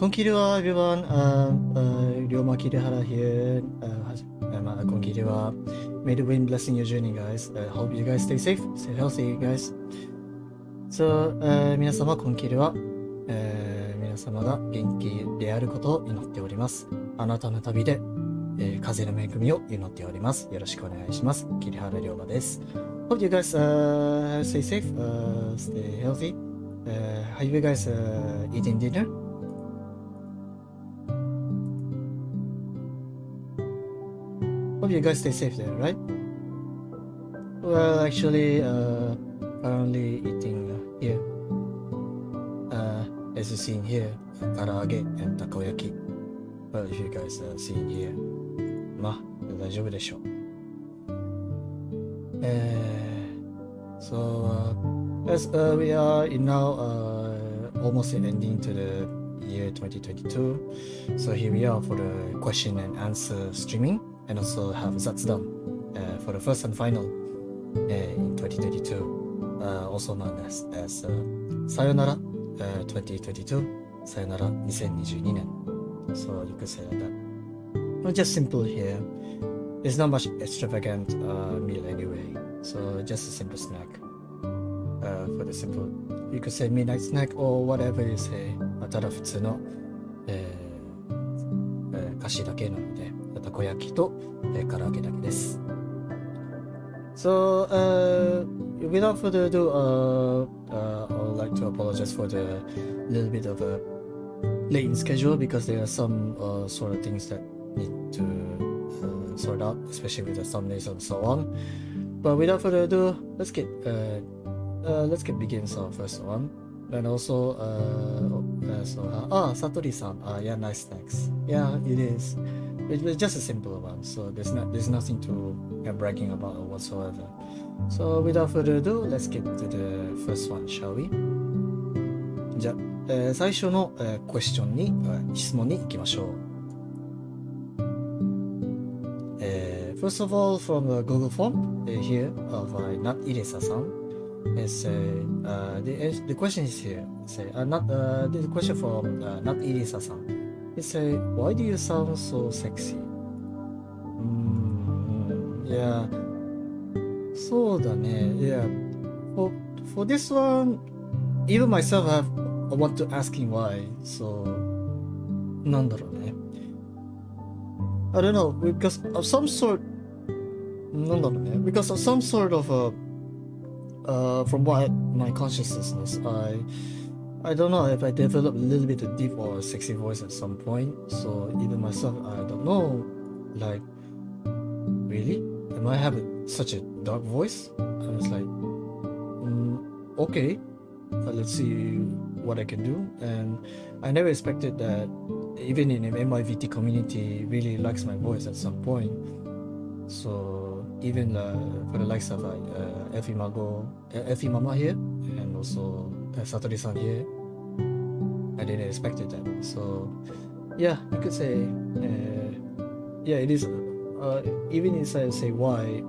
Konkiriwa, everyone. Ryoma Kirihara here. Konkiriwa. May the wind blessing your journey, guys. Hope you guys stay safe, stay healthy, guys. So, 皆様、こんきりは、皆様が元気であることを祈っております。あなたの旅で、風の恵みを祈っております。よろしくお願いします。桐原龍馬です。Hope you guys stay safe, stay healthy. Have you guys eaten dinner? Hope you guys stay safe there, right? Well, actually, currently eating here. As you see in here, karaage and takoyaki. Well, if you guys see in here, まあ、大丈夫でしょう。So, as we are in now almost ending to the year 2022, so here we are for the question and answer streaming, and also have Zatsudan for the first and final in 2022, also known as Sayonara 2022, Sayonara 2022年. So you could say like that. Well, just simple here. There's not much extravagant meal anyway, so just a simple snack. For the simple, you could say midnight snack or whatever you say. ただ普通の、菓子だけなので、たこ焼きと、唐揚げだけです。So, without further ado, I would like to apologize for the little bit of a late in schedule because there are some sort of things that need to sort out, especially with the thumbnails and so on. But without further ado, let's get begin. So first one, and also Satori-san, yeah, nice snacks. Yeah, it is. It's just a simple one, so there's nothing to bragging about or whatsoever. So without further ado, let's get to the first one, shall we? じゃあ、最初の、クエスチョンに、質問に行きましょう。First of all, from the Google form here of Nat Iresa-san, the question is here. The question from Nat Iresa-san. It says, why do you sound so sexy? Yeah. そうだね。Yeah. For this one, even myself I want to asking why. So, なんだろうね。I don't know, because of some sort, なんだろうね。Because of some sort of from what my consciousness, I don't know if I developed a little bit of deep or sexy voice at some point. So even myself, I don't know. Like, really? Am I having such a dark voice? I was like, okay, let's see what I can do. And I never expected that even in the MYVT community really likes my voice at some point. So even for the likes of Effie Mama here, and also Satori-san here, I didn't expect that. So yeah, you could say, yeah, it is. Even if I say why,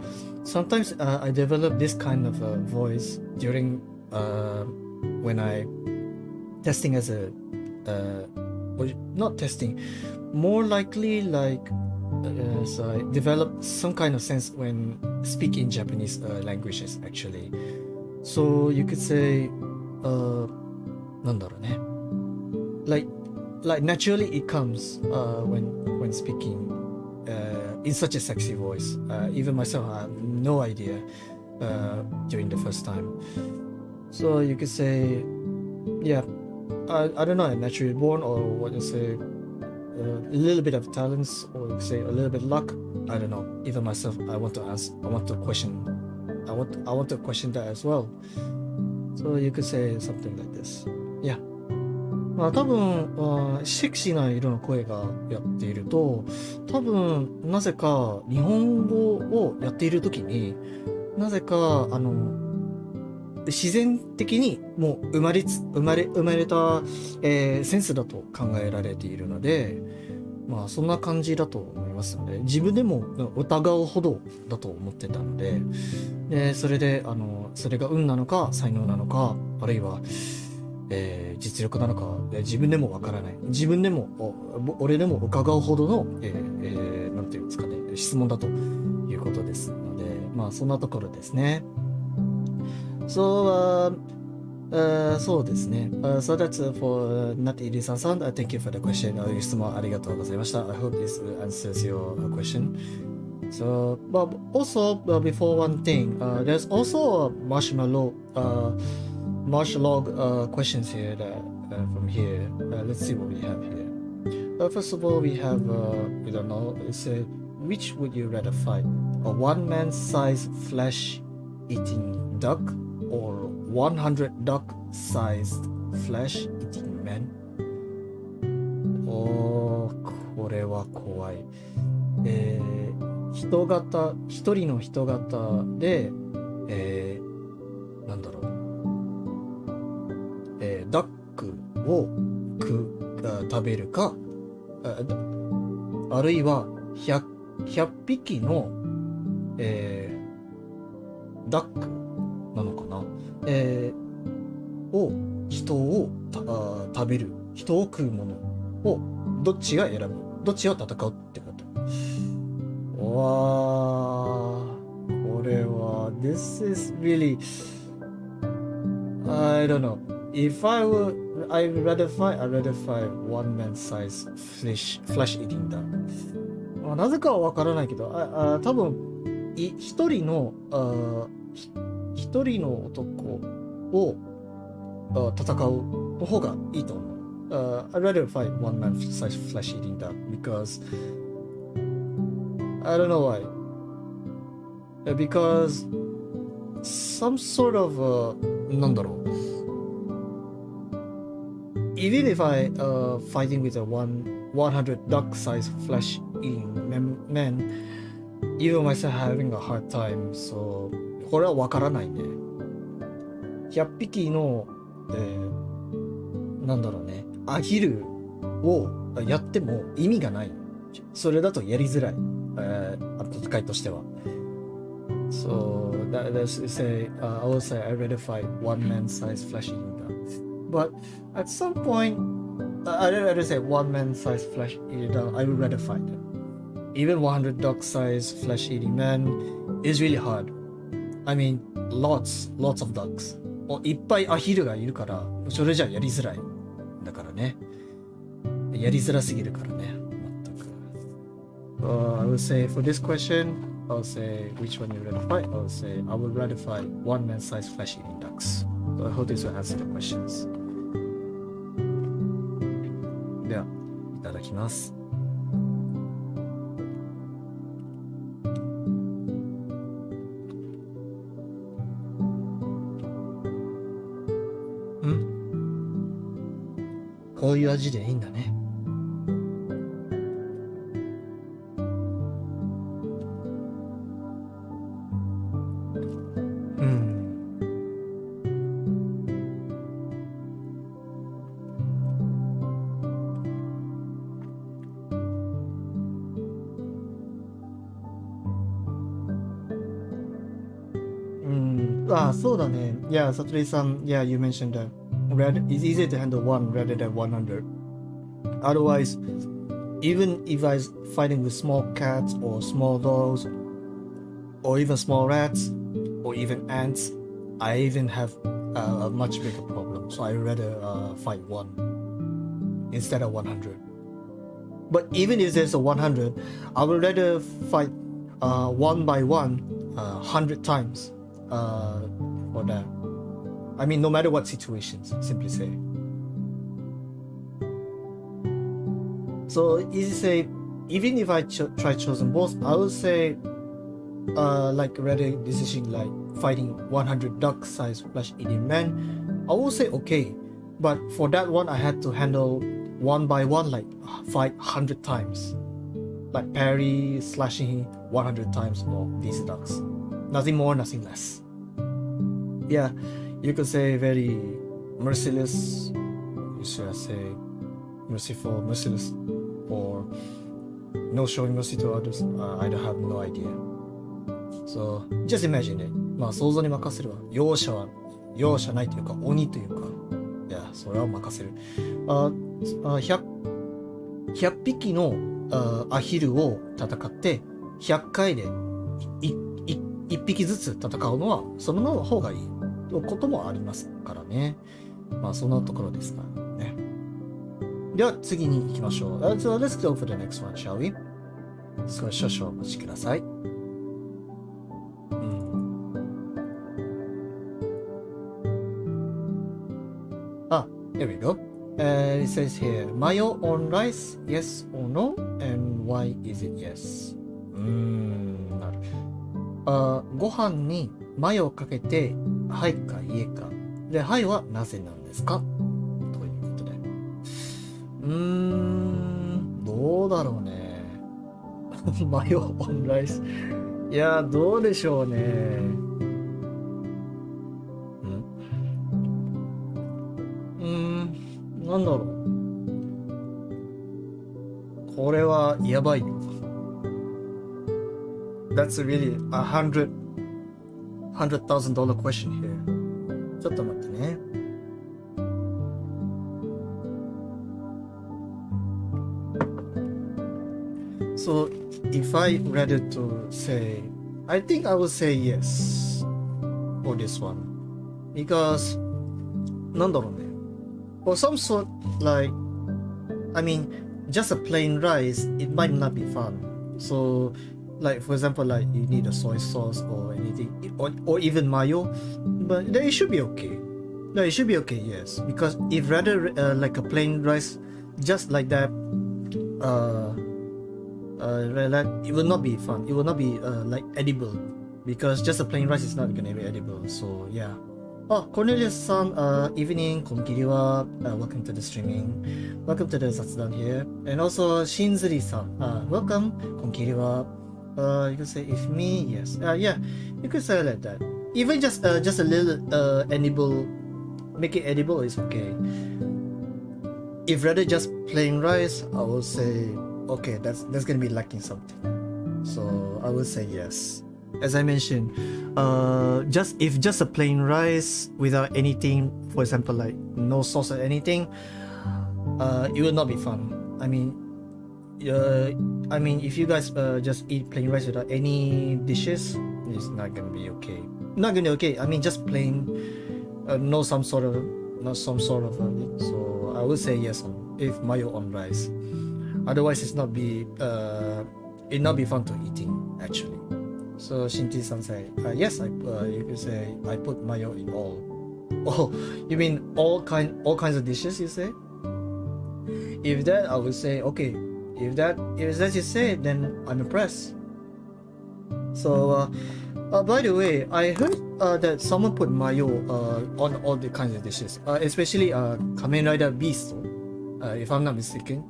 sometimes I develop this kind of voice during when I testing as a or not testing, more likely like so I develop some kind of sense when speaking Japanese languages actually. So you could say, なんだろうね。Like naturally it comes when speaking in such a sexy voice. Even myself, I have no idea during the first time. So you could say, yeah, I don't know, naturally born or what you say, a little bit of talents or say a little bit luck. I don't know. Even myself, I want to question that as well. So you could say something like this. Yeah. まあ多分、セクシーな色の声がやっていると、多分なぜか日本語をやっているときに、なぜか自然的にもう生まれた、センスだと考えられているので、まあそんな感じだと思いますので、自分でも疑うほどだと思ってたので、それでそれが運なのか才能なのか、あるいは実力なのか、自分でもわからない。自分でも、俺でも伺うほどの、なんていうんですかね、質問だということですので、まあそんなところですね。そうですね。So that's for Nat-Iri-san. Thank you for the question. 質問ありがとうございました。I hope this answers your question. So, but also before one thing, there's also a marshmallow questions here from here. Let's see what we have here. First of all, we have we don't know. It's which would you rather fight? A one-man-sized flesh-eating duck or 100 duck-sized flesh-eating man? これは怖い。一人の人型で、なんだろう、ダックを食べるか、あるいは100匹の、ダックなのかな、人を食べる、人を食うものをどっちが選ぶ、どっちを戦うってこと。これは This is really I don't know. If I'd rather fight one man size flesh eating duck. なぜかはわからないけど、多分一人の男を戦うの方がいいと思う。I'd rather fight one man size flesh eating duck because I don't know why. Because some sort of なんだろう。Even if I fighting with a 100 duck-sized flesh-eating man, even myself having a hard time. So これはわからないね。100匹の、なんだろうね。アヒルをやっても意味がない。それだとやりづらい。戦いとしては。So let's say I would say I rather fight one man-sized flesh-eating duck. But at some point, I'd rather say one man-sized flesh-eating duck. I would rather fight them. Even 100 duck-sized flesh-eating man is really hard. I mean, lots of ducks. いっぱいアヒルがいるから、それじゃやりづらい。だからね。やりづらすぎるからね。I would say for this question, I would say which one you would rather fight. I would say I would rather fight one man-sized flesh-eating ducks. So I hope this will answer the questions. では、いただきます。こういう味でいいんだね。そうだね。Yeah, Satori-san, yeah, you mentioned that it's easier to handle one rather than 100. Otherwise, even if I was fighting with small cats or small dogs or even small rats or even ants, I even have a much bigger problem. So I'd rather fight one instead of 100. But even if there's a 100, I would rather fight one by one 100 times for that. I mean, no matter what situations, simply say. So easy say, even if I try chosen both, I would say like rather decision like fighting 100 duck-sized flesh-eating men, I would say okay. But for that one, I had to handle one by one, like fight 100 times. Like parry, slashing 100 times more these ducks. Nothing more, nothing less. Yeah, you could say very merciless, should I say merciful, merciless, or no showing mercy to others. I don't have no idea. So just imagine it. まあ想像に任せれば容赦ないというか鬼というか、いや、それは任せる。100匹のアヒルを戦って、100回で1匹ずつ戦うのは、その方がいいこともありますからね。まあ、そんなところですからね。では、次に行きましょう。So, let's go for the next one, shall we? 少々お待ちください。Here we go. It says here, mayo on rice, yes or no? And why is it yes? なる。ご飯にマヨをかけて、はいかいえか。で、はいはなぜなんですかということで。どうだろうね。マヨオンライス。いや、どうでしょうね。なんだろう。これはやばいよ。That's really $100,000 question here. ちょっと待ってね。So, if I rather to say, I think I would say yes for this one. Because, なんだろうね。For some sort, like, I mean, just a plain rice, it might not be fun. So, like, for example, like, you need a soy sauce or anything, or even mayo, but then it should be okay. No, it should be okay, yes. Because if rather, like a plain rice, just like that, it will not be fun. It will not be, like, edible. Because just a plain rice is not gonna be edible. So, yeah. Cornelius-san, evening, Konkiriwa, welcome to the streaming. Welcome to the Zatsudan here. And also, Shinzuri-san, welcome, Konkiriwa. You can say, if me, yes. Yeah, you could say like that. Even just a little, edible, make it edible is okay. If rather just plain rice, I will say, okay, that's gonna be lacking something. So, I will say yes. As I mentioned, if just a plain rice without anything, for example, like no sauce or anything, it will not be fun. I mean, if you guys just eat plain rice without any dishes, it's not gonna be okay. Not gonna be okay. I mean, just plain, not some sort of it. So I would say yes if mayo on rice. Otherwise, it not be fun to eating actually. So Shinji-san say, yes, you could say I put mayo in all. Oh, you mean all kinds of dishes? You say? If that, I would say okay. If that you say, then I'm impressed. So, by the way, I heard that someone put mayo on all the kinds of dishes, especially Kamen Rider Beast. If I'm not mistaken,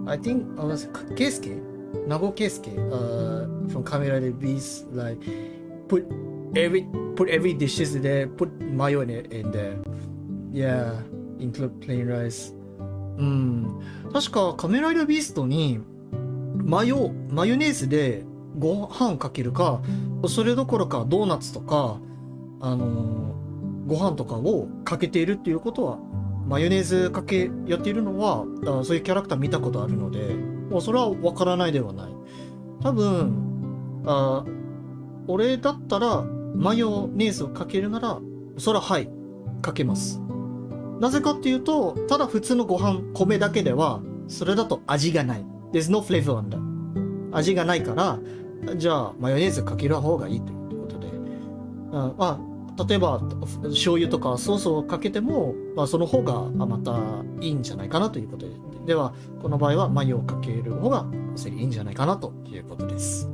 I think I was Keisuke. Nago Keisuke from Kamen Rider Beast, like put every dishes there, put mayo in there. Yeah, include plain rice. 確かカメライダービーストにマヨネーズでご飯かけるか、それどころかドーナツとかご飯とかをかけているっていうことは、マヨネーズかけやっているのはそういうキャラクター見たことあるので、もうそれはわからないではない。多分俺だったらマヨネーズをかけるなら、それははいかけます。なぜかっていうと、ただ普通の米だけではそれだと味がない。There's no flavor on that. 味がないから、じゃあマヨネーズかける方がいいということで、例えば醤油とかソースをかけても、その方がまたいいんじゃないかなということで、ではこの場合はマヨをかける方がいいんじゃないかなということです。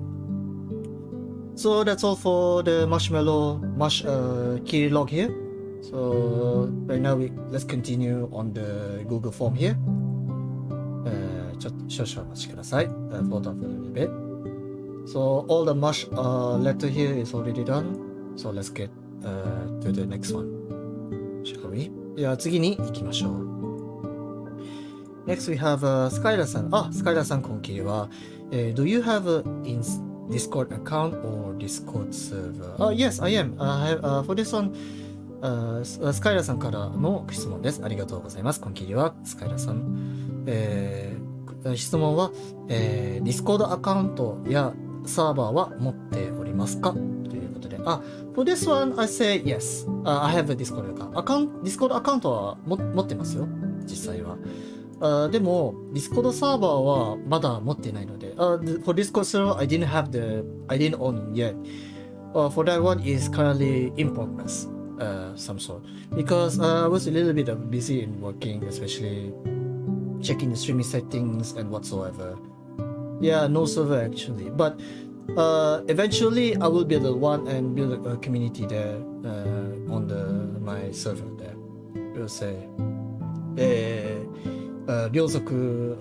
So that's all for the marshmallow key log here. So right now let's continue on the Google form here. ちょっと少々お待ちください。Hold on for a little bit. So all the mush letter here is already done. So let's get to the next one. Shall we? では次に行きましょう。Next we have Skylar さん。Skylar さん、今期は、Do you have a Discord account or Discord server? Yes, I am. I have, for this one, スカイラさんからの質問です。ありがとうございます。こんきりは、スカイラさん。質問は、ディスコードアカウントやサーバーは持っておりますかということで。for this one, I say yes. I have a Discord account. Discord アカウントは持ってますよ。実際は。でも、Discord サーバーはまだ持ってないので。for Discord server, I didn't own yet. For that one is currently in progress. Some sort. Because I was a little bit busy in working, especially checking the streaming settings and whatsoever. Yeah, no server actually. But eventually I will build one and build a community there on my server there. We'll say 両族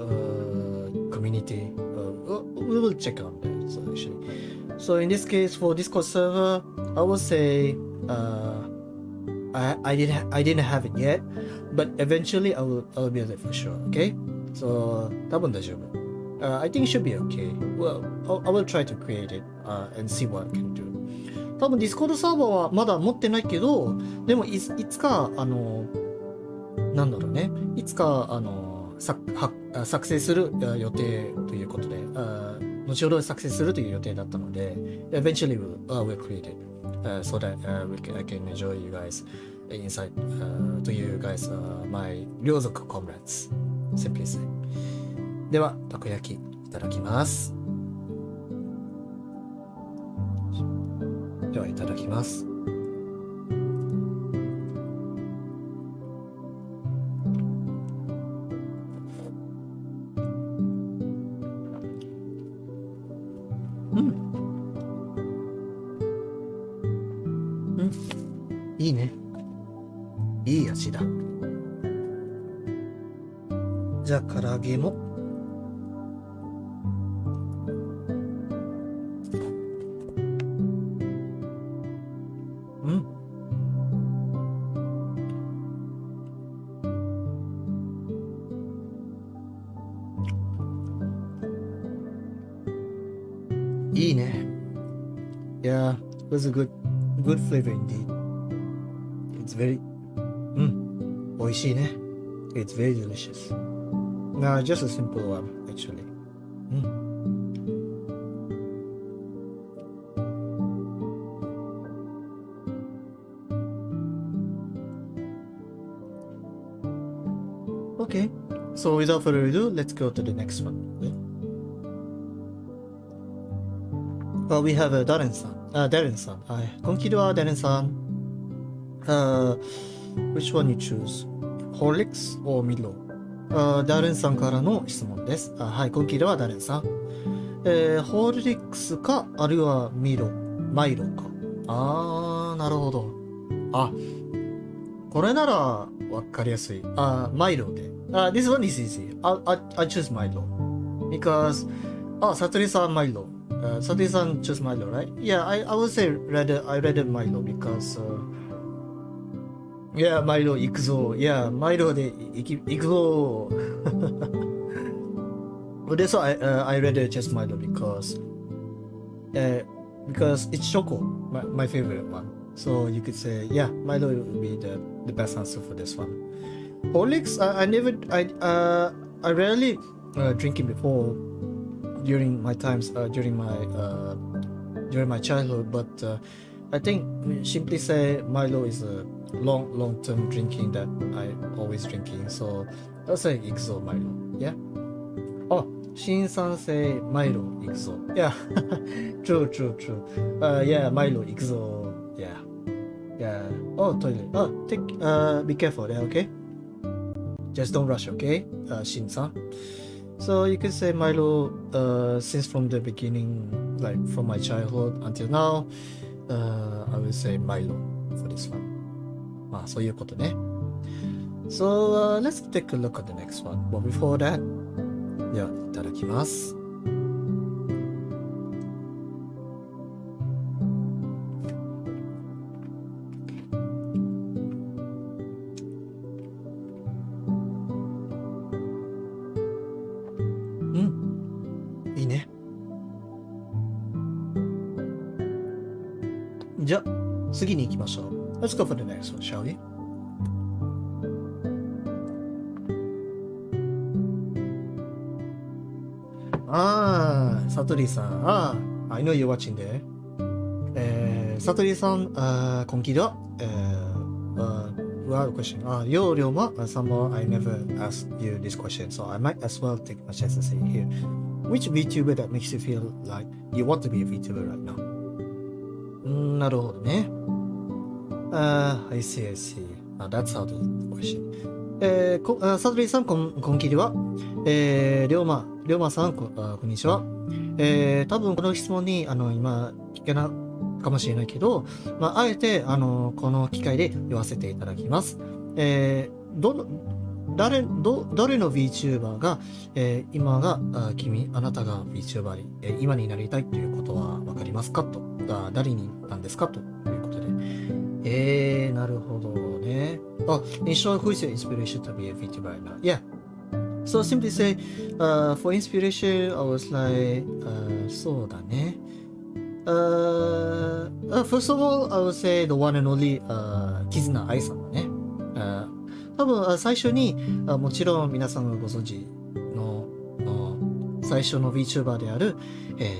community. We will check on that. So actually, so in this case for Discord server, I would say I didn't have it yet, but eventually I'll build it for sure. Okay, so 多分大丈夫。I think it should be okay. Well, I will try to create it and see what I can do. 多分 Discord サーバーはまだ持ってないけど、でもいつかなんだろうね、いつか作成する予定ということで、後ほど作成するという予定だったので、eventually we'll create it so that I can enjoy you guys inside to you guys my 両族 comrades simply say. ではたこ焼きいただきます。ではいただきます。いいね。いい味だ。じゃあ唐揚げも。いいね。Yeah, it was a good flavor indeed. It's very 美味しいね。It's very delicious. No, just a simple one actually. Okay, so without further ado, let's go to the next one. Well, we have Darren-san. Darren-san. Konkiriwa Darren-san. Which one you choose? Horlicks or Milo? ダレンさんからの質問です。はい、今期ではダレンさん。ホーリックスか、あるいはマイロか。なるほど。これならわかりやすい。マイロで。This one is easy. I choose Milo. Because, Satori-san Milo. Satori-san choose Milo, right? Yeah, I would say I rather Milo because, yeah, Milo 行くぞ。Yeah, Milo で行くぞ。But that's why I rather just Milo because it's choco, my favorite one. So you could say, yeah, Milo would be the best answer for this one. Horlicks, I rarely drink it before during my times during my childhood, but I think simply say Milo is a long-term drinking that I always drinking. So I'll say Ixo Milo. Yeah. Shin-san say Milo Ixo. Yeah. True. Yeah, Milo Ixo. Yeah. Oh, toilet. Be careful there, okay? Just don't rush, okay? Shin-san. So you could say Milo since from the beginning, like from my childhood until now, I will say Milo for this one. まあそういうことね。So let's take a look at the next one. But before that, ではいただきます。いいね。じゃあ次に行きましょう。let's go for the next one, shall we? Satori-san. I know you're watching there. Satori-san, Konkiriwa. Well, question. Yo, Ryoma, somehow I never asked you this question, so I might as well take my chance to say it here. Which VTuber that makes you feel like you want to be a VTuber right now? なるほどね。I see, I see. That's how the question. サトリーさん、こんきりは。りょうまさん、こんにちは。多分この質問に、今、聞けなかもしれないけど、あえて、この機会で言わせていただきます。誰の VTuber が、今があなたが VTuber に、今になりたいということは分かりますかと、誰になんですかということで。なるほどね。In short, who is your inspiration to be a VTuber right now? Yeah. So simply say, for inspiration, I was like, そうだね。First of all, I would say the one and only, キズナアイさんだね。多分最初にもちろん皆さんがご存知の最初の VTuber である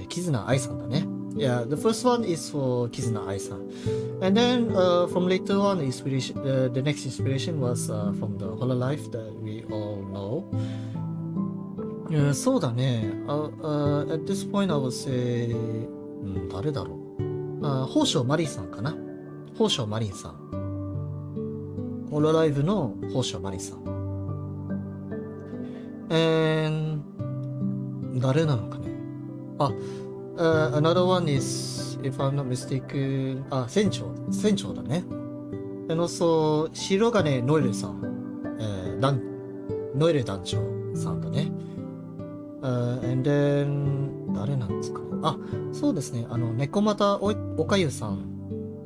キズナアイさんだね。Yeah, the first one is for Kizuna Ai-san. And then from later on, the next inspiration was from the Hololive that we all know. そうだね。At this point, I would say, 誰だろう。宝生マリンさんかな。宝生マリンさん。ホロライブの宝生マリンさん。誰なのかね。Another one is, if I'm not mistaken, 船長だね。And also, 白金ノエルさん。ノエル団長さんだね。And then, 誰なんですかね。そうですね。猫又おかゆさん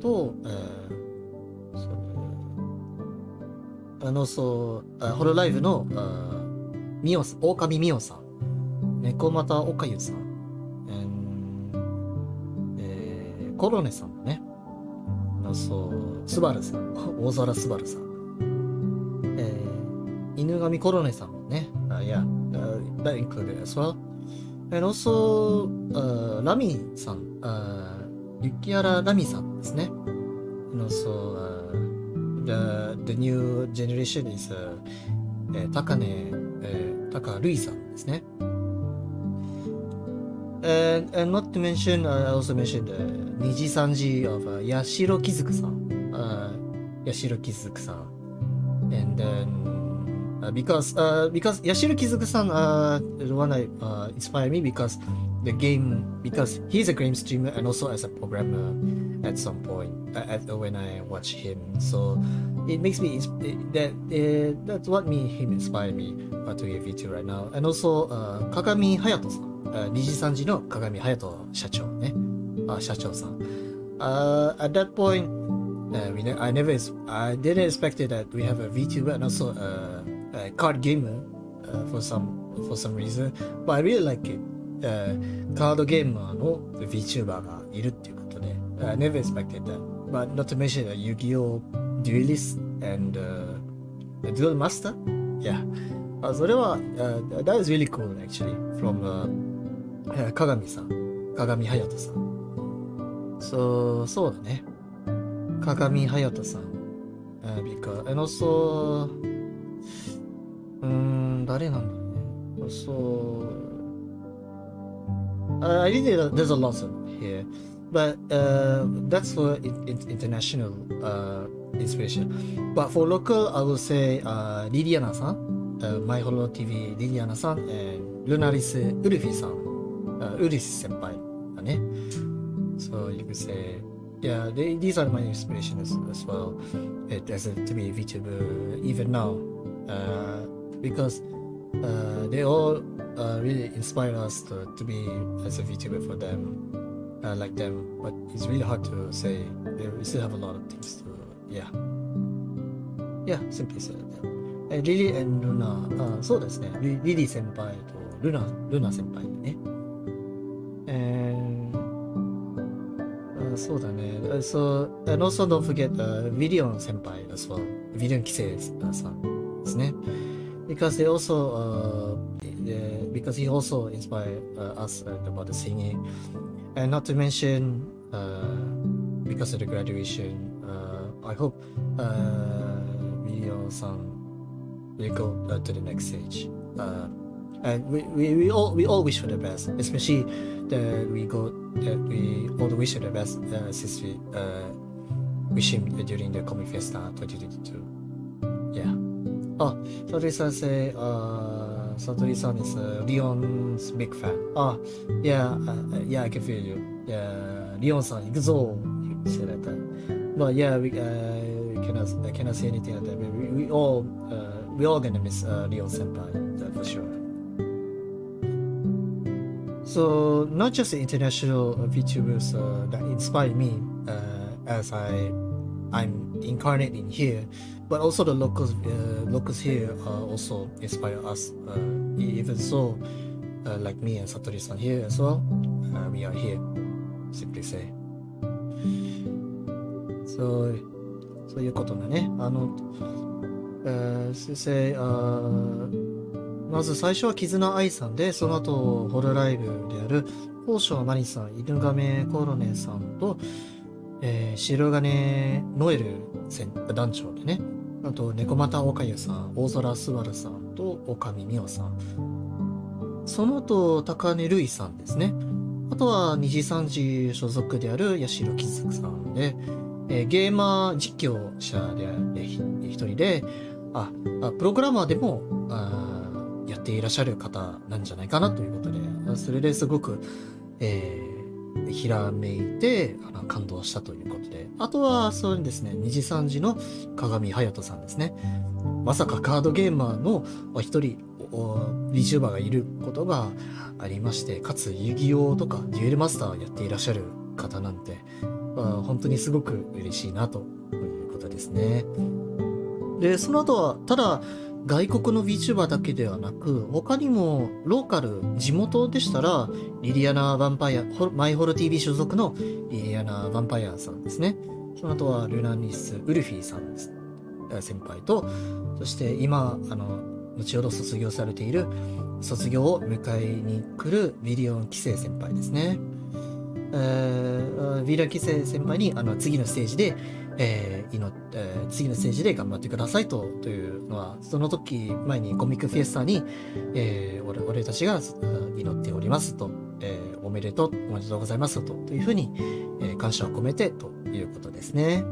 と、ホロライブの、狼みおさん。猫又おかゆさん。コロネさんだね。スバルさん。大空スバルさん。犬神コロネさんもね。Yeah, that included as well. And also, ラミさん。雪原ラミさんですね。And also, the new generation is, 高るいさんですね。And not to mention, I also mentioned 2時3時 of 八代きずくさん。八代きずくさん。And then, because 八代きずくさん、the one that inspired me because he's a game streamer and also as a programmer at some point when I watch him. So it makes me, that's what him inspired me to be a VTuber right now. And also, 鏡隼人さん。2時3時の鏡隼人社長ね。社長さん。At that point, I didn't expect that we have a VTuber and also a card gamer for some reason. But I really like it. カードゲーマーの VTuber がいるっていうことで。I never expected that. But not to mention Yu-Gi-Oh! Duelist and Duel Master? Yeah. それは、that is really cool actually. From鏡さん。鏡隼人さん。そうだね。鏡隼人さん。because, and also, 誰なんだろうね。Also, I think there's a lot of here. But that's for international inspiration. But for local, I would say Liliana さん。My Holo TV Liliana さん。and Lunaris ウルフィさん。ウルフィ先輩だね。So you could say, yeah, these are my inspirations as well. To be a VTuber even now. Because they all really inspire us to be as a VTuber for them, like them. But it's really hard to say. We still have a lot of things to, yeah, simply said that. Lily and Luna, そうですね。リリー先輩とルナ先輩ね。そうだね。So, and also don't forget Vidion senpai as well. Vidion Kiseiさんですね。Because they also, because he also inspired us about the singing. And not to mention, because of the graduation, I hope Vidion-san will go to the next stage. And we all wish for the best, especially that we all wish for the best since we wish him during the Comic Festa 2022. Yeah. Oh, Satori-san say Satori-san is Leon's big fan. Oh, yeah, yeah, I can feel you. Yeah, Leon-san, 行くぞ you say like that. But yeah, we cannot say anything like that. But we all gonna miss Leon senpai for sure. So not just the international VTubers that inspire me as I'm incarnating here, but also the locals here also inspire us. Even so, like me and Satori-san here as well, we are here. Simply say. そういうことだね。先生、まず最初は絆愛さんで、その後ホロライブである宝生マリさん、犬亀コロネさんと、白金ノエル団長でね、あと猫又岡優さん、大空すばるさんと岡見美桜さん、その後高根るいさんですね。あとは二次三次所属である八代貴月さんで、ゲーマー実況者で一人で、プログラマーでもやっていらっしゃる方なんじゃないかなということで、それですごく、ひらめいて感動したということで、あとはそうですね、二次三次の鏡隼人さんですね。まさかカードゲーマーの一人VTuberがいることがありまして、かつ遊戯王とかデュエルマスターやっていらっしゃる方なんて、本当にすごく嬉しいなということですね。で、その後はただ外国の VTuber だけではなく、他にもローカル、地元でしたらリリアナ・ヴァンパイア、マイホロ TV 所属のリリアナ・ヴァンパイアさんですね。その後はルナニス・ウルフィさんです、先輩と、そして今後ほど卒業されている卒業を迎えに来るヴィリオン・キセイ先輩ですね。ヴィリオン・キセイ先輩に次のステージで、次のステージで頑張ってくださいというのは、その時前にコミックフィエスタに、俺たちが祈っておりますと、おめでとうございますというふうに、感謝を込めてということですね。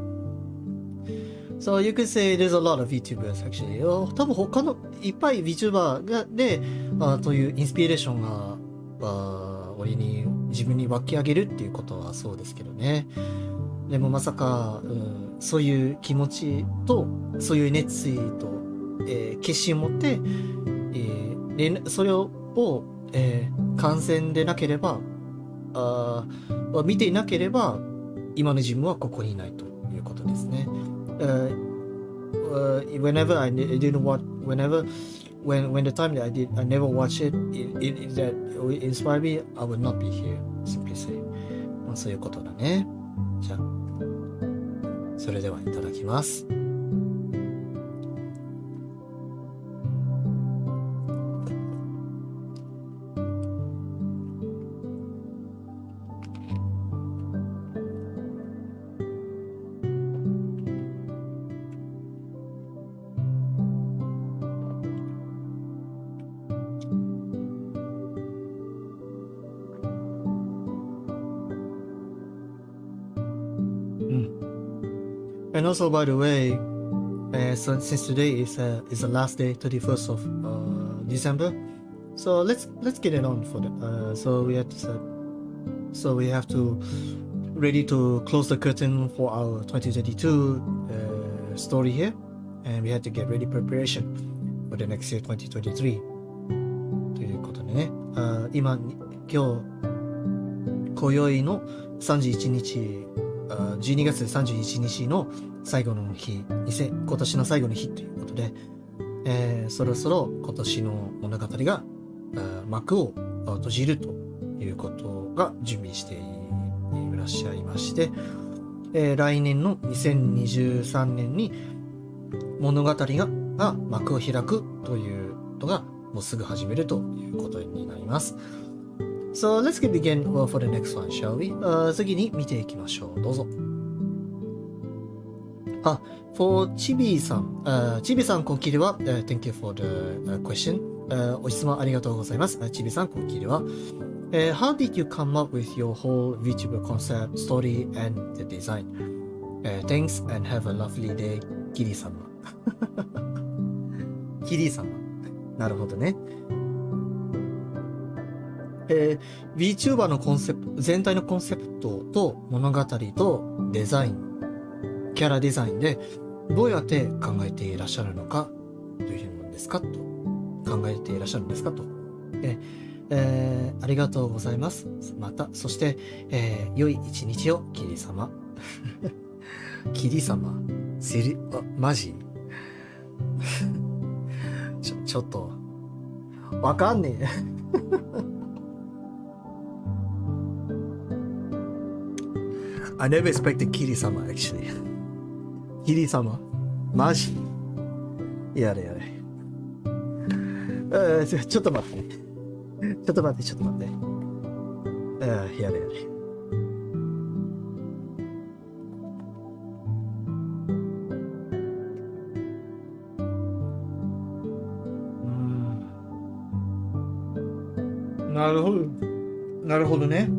So you could say there's a lot of VTubers actually. 多分他のいっぱい VTuber でというインスピレーションが自分に湧き上げるっていうことはそうですけどね。でもまさか、そういう気持ちとそういう熱意と、決心を持って、それを、観戦でなければ見ていなければ今の自分はここにいないということですね。Whenever I didn't watch, when the time that I never watched it, that inspired me, I would not be here. Simply say. そういうことだね。じゃあ、それではいただきます。And also, by the way, since today is the last day, 31st of December, so let's get it on for that. So we have to ready to close the curtain for our 2022 story here, and we had to get ready preparation for the next year 2023. ということでね、今日31日。12月31日の最後の日、今年の最後の日ということで、そろそろ今年の物語が幕を閉じるということが準備していらっしゃいまして、来年の2023年に物語が幕を開くというのがもうすぐ始めるということになります。So let's begin for the next one, shall we? 次に見ていきましょう。どうぞ。for ちびさん、ちびさん、こんきりは、thank you for the question. お質問ありがとうございます。ちびさん、こんきりは。How did you come up with your whole VTuber concept, story, and the design? Thanks and have a lovely day, キリ様。キリ様。なるほどね。VTuber のコンセプト、全体のコンセプトと物語とデザイン、キャラデザインでどうやって考えていらっしゃるのかというのですかと、考えていらっしゃるんですかと。ありがとうございます。また、そして、良い一日を、キリ様。キリ様マジちょっと、わかんねえ。I never expected キリ様 actually. キリ様マジやれやれ。ちょっと待って。ちょっと待って。やれ。なるほど。なるほどね。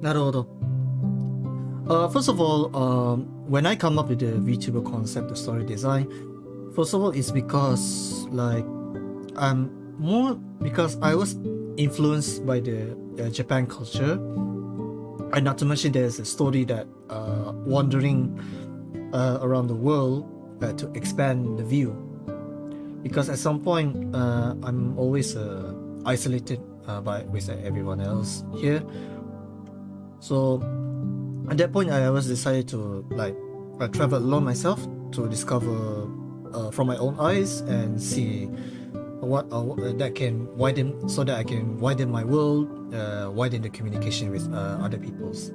なるほど。First of all, when I come up with the VTuber concept, the story design, first of all, it's because because I was influenced by the Japan culture, and not to mention there's a story that wandering around the world to expand the view. Because at some point, I'm always isolated with everyone else here. So at that point, I was decided to travel alone myself to discover from my own eyes and see what that can widen, so that I can widen my world, widen the communication with other peoples.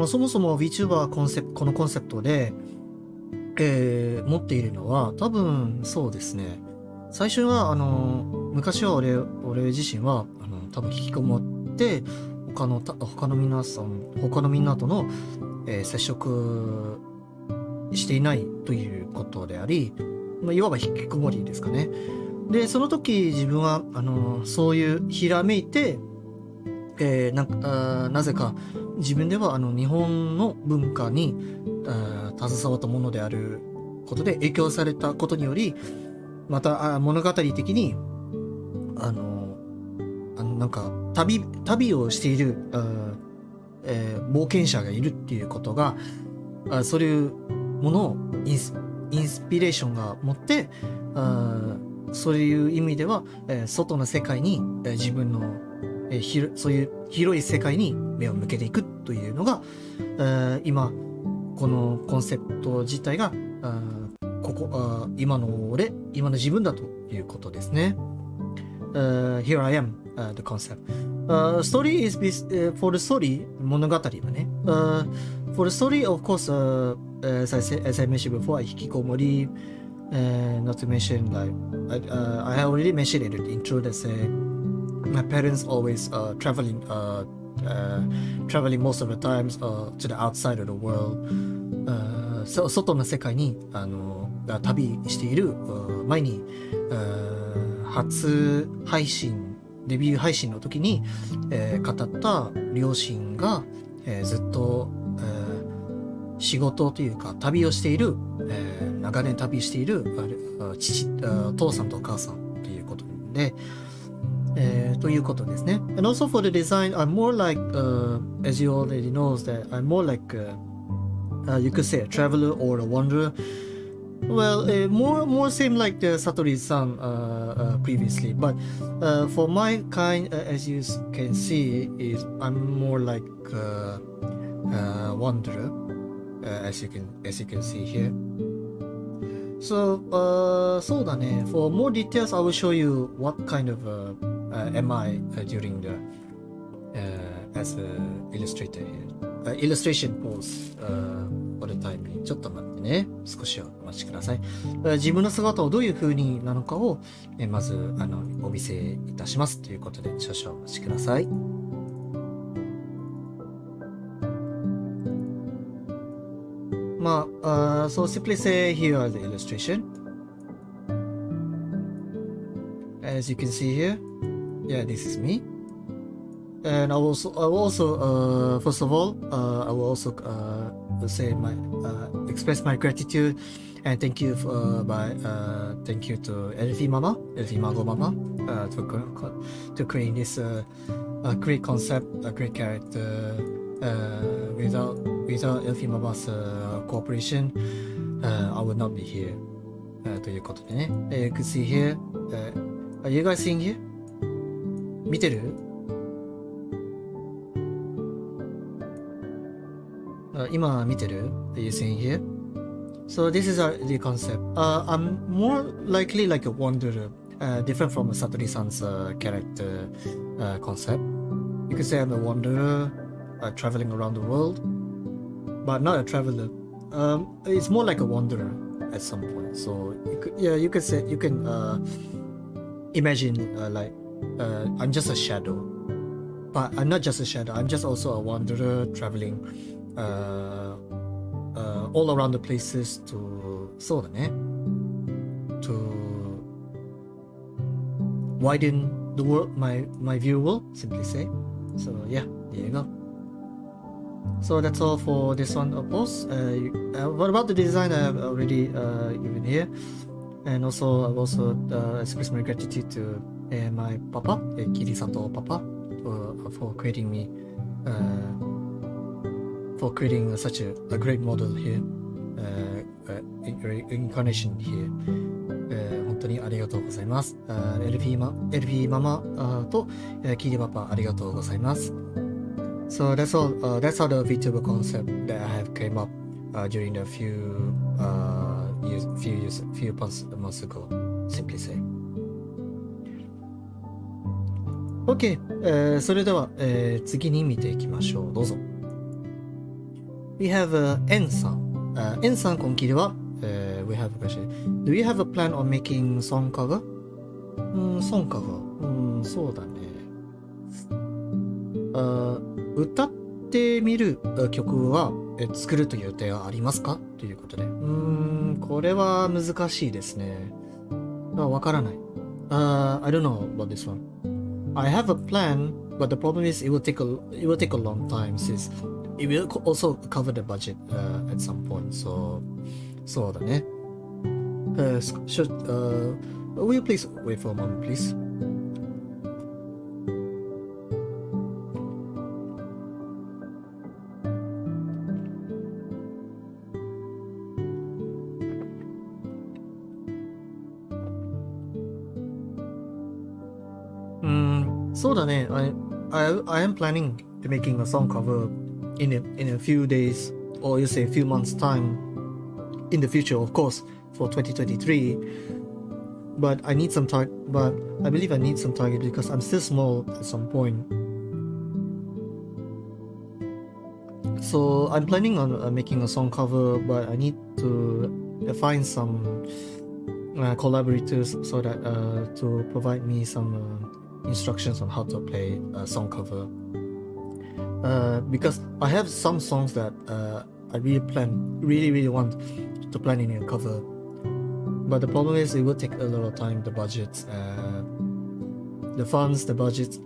そもそも VTuber このコンセプトで、持っているのは多分そうですね。最初は昔は俺自身は多分引きこもって他のみんなとの、接触していないということであり、いわば引きこもりですかね。で、その時自分はそういうひらめいて、なぜか自分では日本の文化に携わったものであることで影響されたことにより、また物語的になんか旅をしている、冒険者がいるっていうことが、そういうものをインスピレーションが持って、そういう意味では、外の世界に、自分の、そういう広い世界に目を向けていくというのが、今このコンセプト自体が今の自分だということですね。Here I am, the concept. Story is for the story 物語はね。For the story, of course, as I mentioned before, 引きこもり, not to mention I have already mentioned in the intro that said my parents always traveling most of the times to the outside of the world. 外の世界に旅している前に初配信デビュー配信の時に、語った両親が、ずっと、仕事というか旅をしている、長年旅している父さんとお母さんということで、ということですね。And also for the design, I'm more like, as you already knows, that I'm more like, you could say a traveler or a wanderer. Well, more same like the Satori-san previously, but for my kind, as you can see, is I'm more like wanderer, as you can see here. So, そうだね. For more details, I will show you what kind of am I during the as a illustrator here. Illustration pose for the time being. ちょっと待ってね。少しお待ちください。自分の姿をどういう風になのかをまずお見せいたしますということで少々お待ちください。So simply say here are the illustration. As you can see here, yeah, this is me. And I will also first of all, I will also say express my gratitude and thank you thank you to Elfie Mago Mama, to create this great concept, a great character. Without Elfie Mama's cooperation, I would not be here. ということでね。You can see here. Are you guys seeing here? 見てる？今見てる？ Are you seeing here? So this is the concept. I'm more likely like a wanderer, different from Satori-san's character concept. You could say I'm a wanderer, traveling around the world, but not a traveler. It's more like a wanderer at some point. So you can imagine I'm just a shadow, but I'm not just a shadow. I'm just also a wanderer traveling all around the places to そうだね to widen the world, my view will simply say. So yeah, there you go. So that's all for this one post. What about the design? I have already given here, and also I've also expressed my gratitude to my papa, Kirisato Papa, for creating me, for creating such a great model here, incarnation here. 本当にありがとうございます。エルフィーママとキリパパありがとうございます。So that's all. That's how the VTuber concept that I have came up during the few months ago. Simply say. Okay. それでは、次に見ていきましょう。どうぞ。We have N さん。N さん、こんきりは。We have a question. Do you have a plan on making song cover? Song cover. そうだね。歌ってみる曲は作るという予定はありますかということで。これは難しいですね。わからない。I don't know about this one. I have a plan, but the problem is it will take a long time since it will also cover the budget at some point. So そうだね。Will you please wait for a moment, please? So I am planning to making a song cover in a few days, or you say a few months time in the future, of course, for 2023. But I need some time. But I believe I need some target because I'm still small at some point. So I'm planning on making a song cover, but I need to find some collaborators so that to provide me some instructions on how to play a song cover. Because I have some songs that I really want to plan in a cover. But the problem is it will take a lot of time, the budgets, the funds, the budget,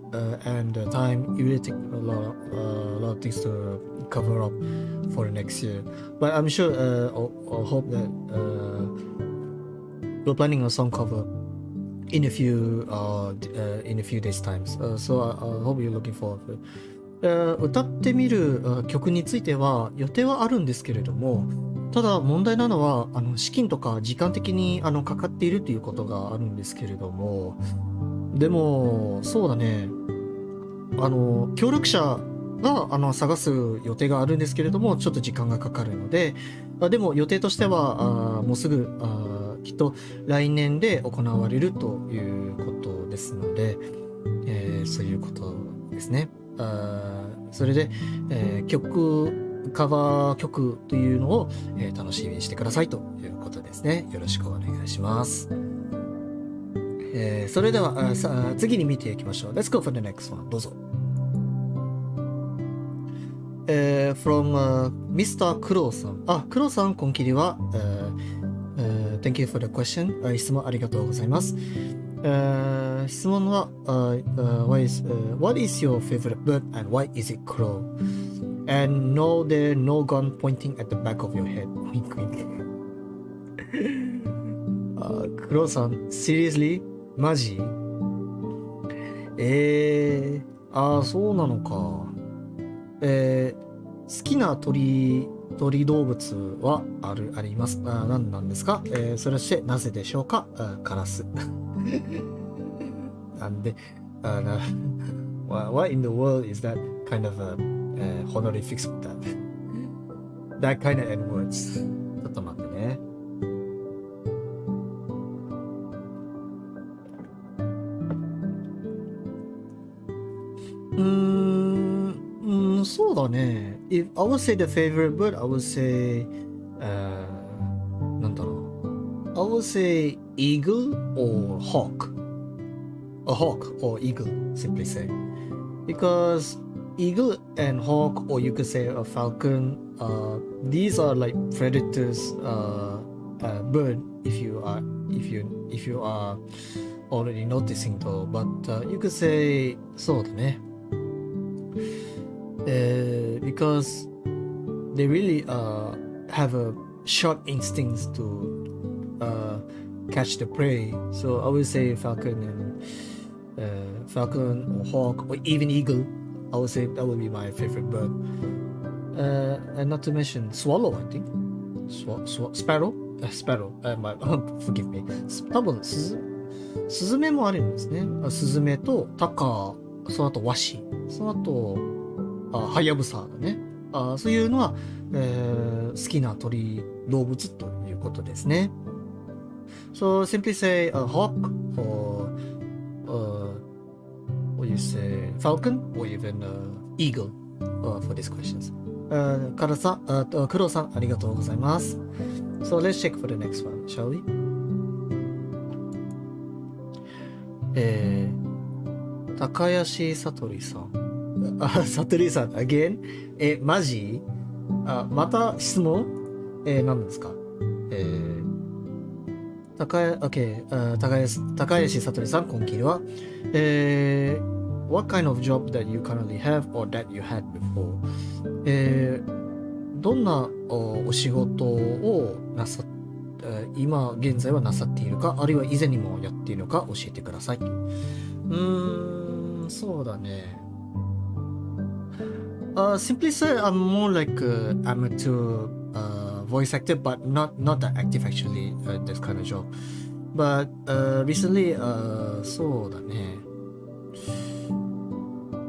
and the time. It will take a lot of things to cover up for the next year. But I'm sure, I'll hope that we're planning a song cover in a few days times. So I hope you're looking forward to it. 歌ってみる曲については予定はあるんですけれども、ただ問題なのは資金とか時間的にかかっているということがあるんですけれども、でもそうだね、協力者探す予定があるんですけれども、ちょっと時間がかかるので、でも予定としては、もうすぐ、きっと来年で行われるということですので、そういうことですね。それで、カバー曲というのを、楽しみにしてくださいということですね。よろしくお願いします。それでは、次に見ていきましょう。Let's go for the next one. どうぞ。from Mr. クロウさん。クロウさん、こんきりは。Thank you for the question. 質問ありがとうございます。質問は、what is your favorite bird and why is it crow? And no, there no gun pointing at the back of your head. Wink, wink. クロウさん、seriously? マジ？そうなのか。好きな鳥動物はあります。何なんですか？それしてなぜでしょうか？カラス。なんで、what in the world is that kind of honorifics with that? That kind of N-words. ちょっと待ってね。そうだね。If I would say the favorite bird, I would say, なんだろう。I would say eagle or hawk. A hawk or eagle, simply say. Because eagle and hawk, or you could say a falcon, these are like predators, bird. If you are already noticing though, but you could say そうだね。Because they really have a sharp instincts to catch the prey. So I would say falcon or hawk or even eagle. I would say that would be my favorite bird. And not to mention swallow, I think. Sparrow? Sparrow. Forgive me. 多分スズメもあるんですね。スズメとタカ、その後ワシ、その後ハヤブサだね。そういうのは、好きな動物ということですね。So simply say a hawk or you say falcon or even eagle for these questions. クロウさんありがとうございます。So let's check for the next one, shall we? 高橋さとりさん。さとりさん、again? マジ？また質問？何ですか？高橋さとりさん、こんきりは。What kind of job that you currently have or that you had before? どんなお仕事を今現在はなさっているか、あるいは以前にもやっているのか教えてください。そうだね。Simply say I'm more like an amateur voice actor, but not that active actually, this kind of job. But recently, そうだね。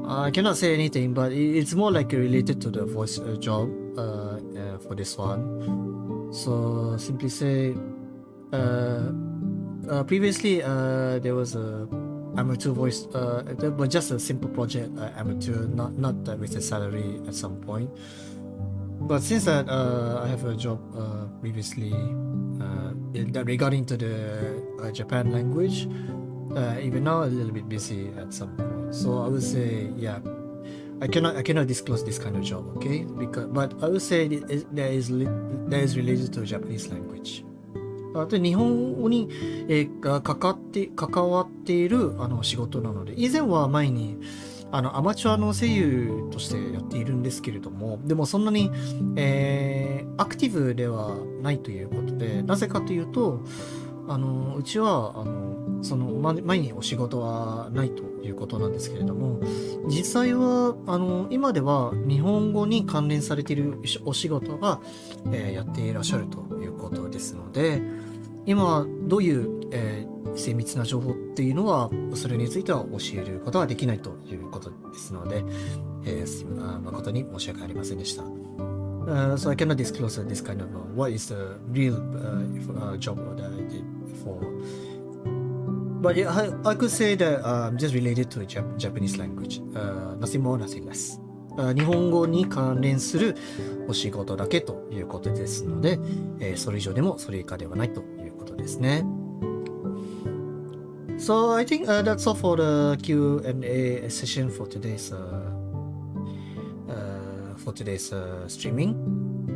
I cannot say anything, but it's more like related to the voice job for this one. So simply say, previously there was a amateur voice, but just a simple project, amateur, not with a salary at some point. But since that I have a job previously regarding to the Japan language, even now a little bit busy at some point. So I would say, yeah, I cannot disclose this kind of job, okay? But I would say that is related to Japanese language. で日本語に、関わっている仕事なので、以前は前にアマチュアの声優としてやっているんですけれども、でもそんなに、アクティブではないということで、なぜかというとうちはその前にお仕事はないということなんですけれども、実際は今では日本語に関連されているお仕事が、やっていらっしゃるということですので、今どういう、精密な情報っていうのはそれについては教えることはできないということですので、誠に申し訳ありませんでした。So I cannot disclose this kind of what is the real job that I did for. But yeah, I could say that just related to Japanese language. Nothing more, nothing less. 日本語に関連するお仕事だけということですので、それ以上でもそれ以下ではないということですね。So I think that's all for the Q&A session for today's streaming.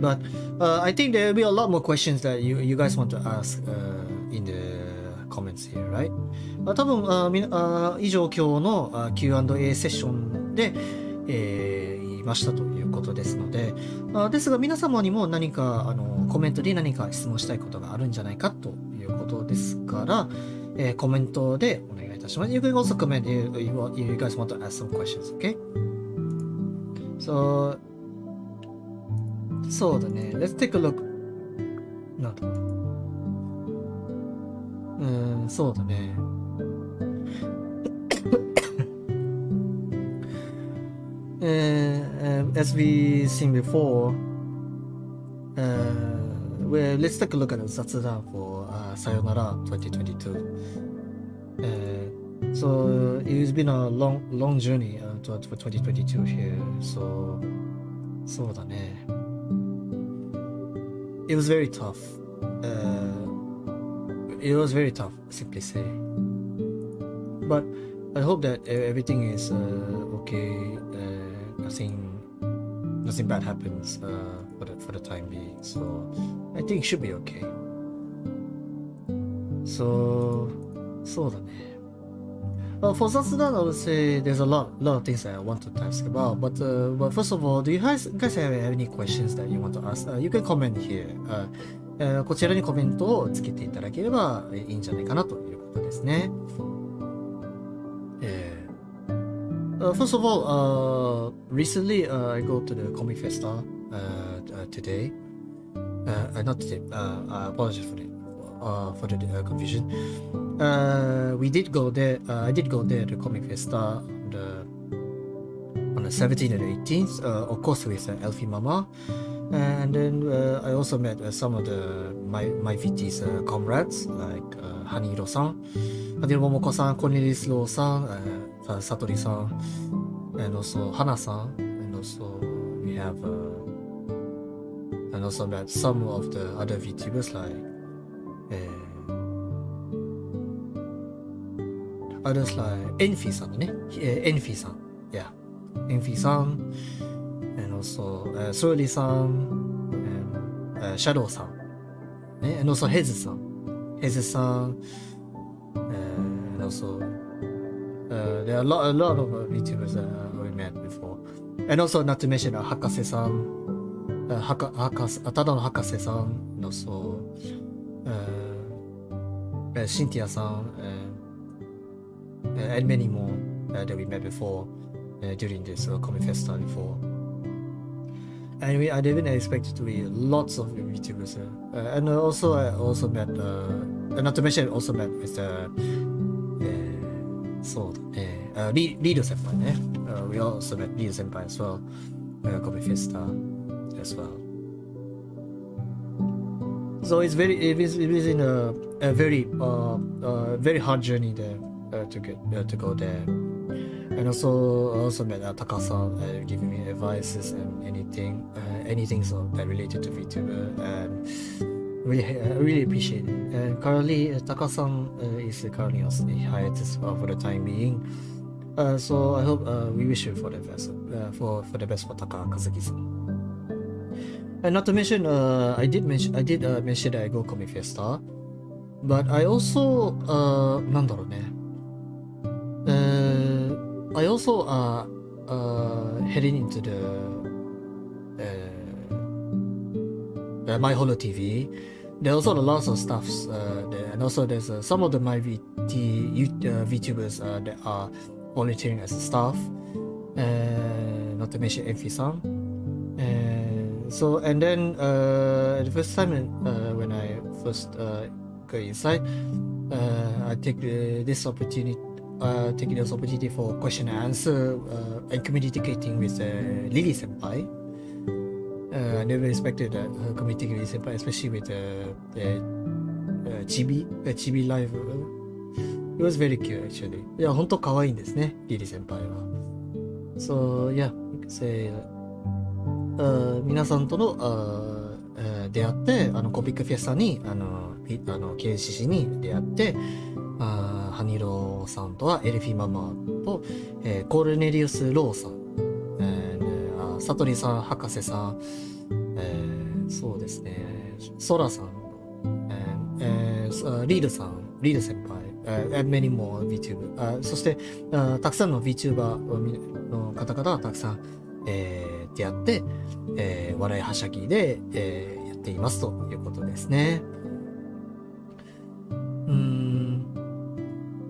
But I think there will be a lot more questions that you guys want to ask in the comments here, right? 多分以上今日のQ&A セッションで、言いましたということですので、ですが皆様にも何かコメントで何か質問したいことがあるんじゃないかということですから、コメントでお願いいたします。You can also comment if you guys want to ask some questions, okay? So そうだね。Let's take a look. なんだそうだね。As we seen before, well, let's take a look at the Zatsudan for Sayonara 2022. So it's been a long journey for 2022 here. So そうだね。It was very tough. It was very tough, simply say. But I hope that everything is okay. Nothing bad happens for the time being. So I think it should be okay. So そうだね。For Zatsudan, I would say there's a lot of things that I want to ask about. But first of all, do you guys have any questions that you want to ask? You can comment here. こちらにコメントをつけていただければいいんじゃないかなということですね。First of all, recently I go to the Comic Festa today. Not today. I apologize for the confusion. We did go there. I did go there to Comic Festa on the 17th and 18th. Of course with Elfie Mama. And then I also met some of the MYVT's comrades like Haniro-san, Momoko-san, Cornelis-san, Satori-san, and also Hana-san. And also we have and also met some of the other VTubers like others like Enfi-san, Enfi-san, yeah, Enfi-san. And also Surly-san and Shadow-san, and also Hezu-san, and also there are a lot of VTubers that we met before, and also not to mention Hakase-san, Tadano Hakase-san, and also Cynthia-san, and many more that we met before during this Comic Festa before. And I didn't expect it to be lots of VTubers. And also I also met, and not to mention I also met with Lido Senpai. We also met Lido Senpai as well, Comic Festa as well. So it was in a very very hard journey there to go there. And also met Taka-san giving me advices and anything so that related to VTuber, and I really appreciate it. And currently Taka-san is currently on the hiatus for the time being. So I hope we wish you for the best for the best for Taka Kazuki-san. And not to mention, I did mention that I go Comic Festa, but I also I also heading into the My Holo TV. There are also lots of stuffs there, and also there's some of the MyVT VTubers that are volunteering as a staff. Not to mention Enfi-san. So and then the first time when I first go inside, I take this opportunity taking this opportunity for question and answer and communicating with Lily Senpai. I never expected communicating with Senpai, especially with Chibi Live. It was very cute actually. いや、本当可愛いんですね、リリ先輩は。So, yeah, you could say, 皆さんとの出会って、コピックフェスタに、KCC に出会って、ハニローさんとはエルフィママと、コールネリウス・ローさん、サトリさん、博士さん、そうですね、ソラさん、リールさん、リール先輩、and many more VTuber、そして、たくさんの VTuber の方々はたくさん、出会って、笑いはしゃぎで、やっていますということですね。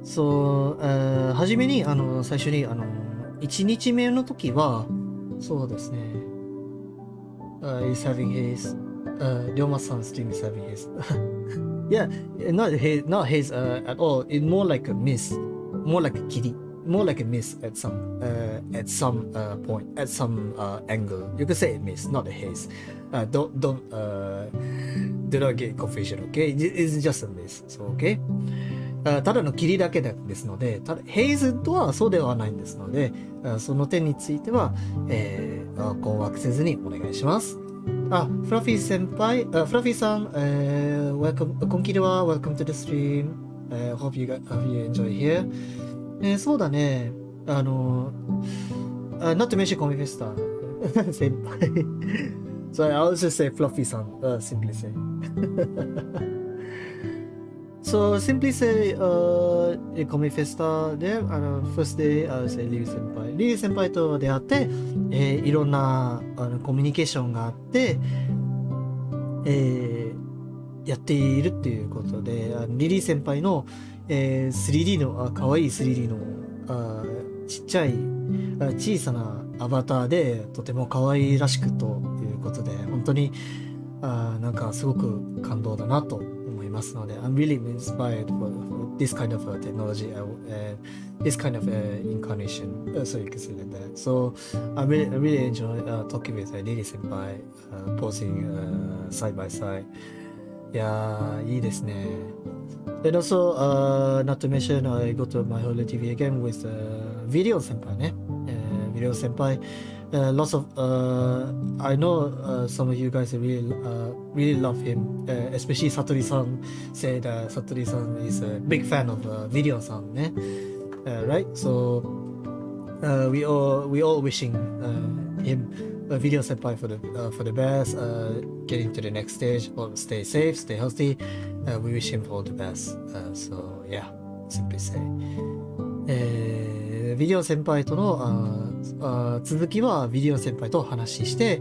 そう、はじめに、最初に、1日目の時は、そうですね、he's having his, Ryoma-san's stream is having his, yeah, not his at all. It's more like a miss, more like a kitty, more like a miss at some point, at some angle. You could say a miss, not a haze. Do not get confusion, okay? It's just a miss, so okay? ただの霧だけですので、ただヘイズとはそうではないんですので、その点については、困惑せずにお願いします。フラフィー先輩、フラフィーさん、welcome、コンキリワ、welcome to the stream、hope you enjoy here、そうだね、not to mention コミフェスタ先輩so I'll just say フラフィーさん、simply say So simply say, Komi Festa で、first day, I'll say リリ先輩。リリ先輩と出会って、いろんなコミュニケーションがあって、やっているっていうことで、リリ先輩の、3D の、かわいい 3D のちっちゃい、小さなアバターで、とてもかわいらしくということで、本当に、なんかすごく感動だなと。I'm really inspired for this kind of technology and this kind of incarnation, so you can say that. So I really enjoy talking with Lily Senpai, posing side by side. いやー、いいですね。And also, not to mention, I go to my Holy TV again with Video Senpai ね。Video Senpai. Lots of I know some of you guys really love him, especially Satori-san said Satori-san is a big fan of Video-san, right? So we all wishing him Video Senpai for the best, getting to the next stage. Well, stay safe, stay healthy. We wish him all the best. So yeah, simply say. ビデオ先輩との続きはビデオ先輩と話して、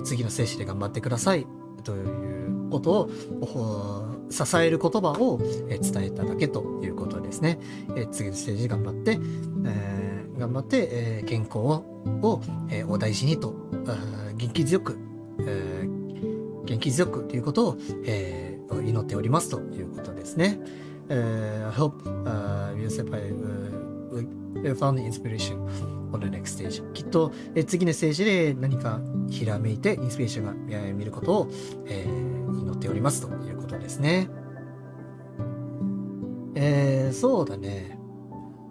次のステージで頑張ってくださいということを支える言葉を伝えただけということですね。次のステージ頑張って、健康をお大事にと元気強くということを祈っておりますということですね。I hope you senpai found the inspiration on the next stage. きっと次のステージで何かひらめいてインスピレーションが見ることを祈っておりますということですね。そうだね。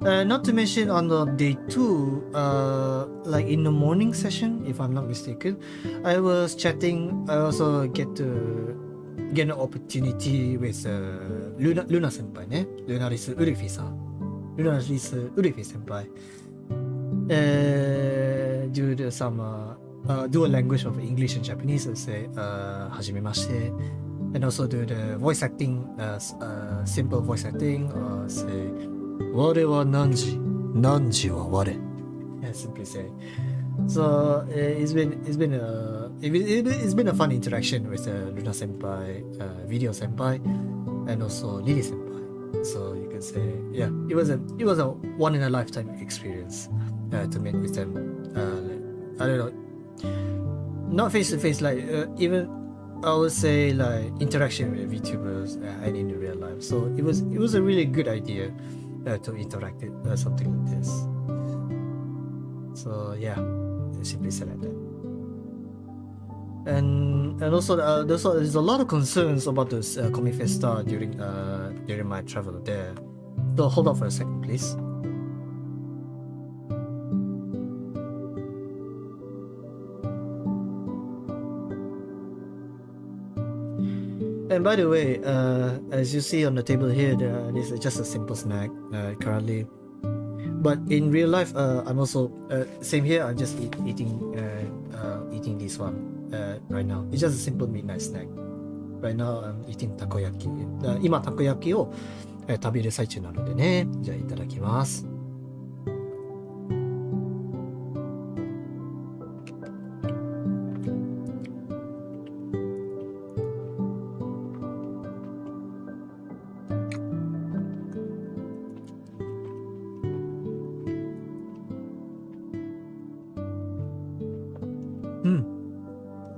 Not to mention on the day 2, like in the morning session, if I'm not mistaken, I was chatting. I also get an opportunity with Luna 先輩ね。ルナリス・ウルフィさん。ルナリス・ウルフィ先輩。do some dual language of English and Japanese, say, はじめまして。And also do the voice acting, simple voice acting, say, 我は何時は我。Yeah, simply say. So it's been a fun interaction with Luna senpai, Video senpai, and also Lily senpai. So you could say, yeah, it was a one in a lifetime experience to meet with them. I don't know, not face to face, like even I would say like interaction with VTubers and in real life. So it was a really good idea to interact it, something like this. So yeah, simply said like that. And also there's a lot of concerns about this Comic Festa during my travel there. So hold on for a second, please. And by the way, as you see on the table here, this is just a simple snack currently. But in real life, I'm also same here. I'm just eating this one right now. It's just a simple midnight snack. Right now, I'm eating takoyaki. 今たこ焼きを食べる最中なのでね。じゃあいただきます。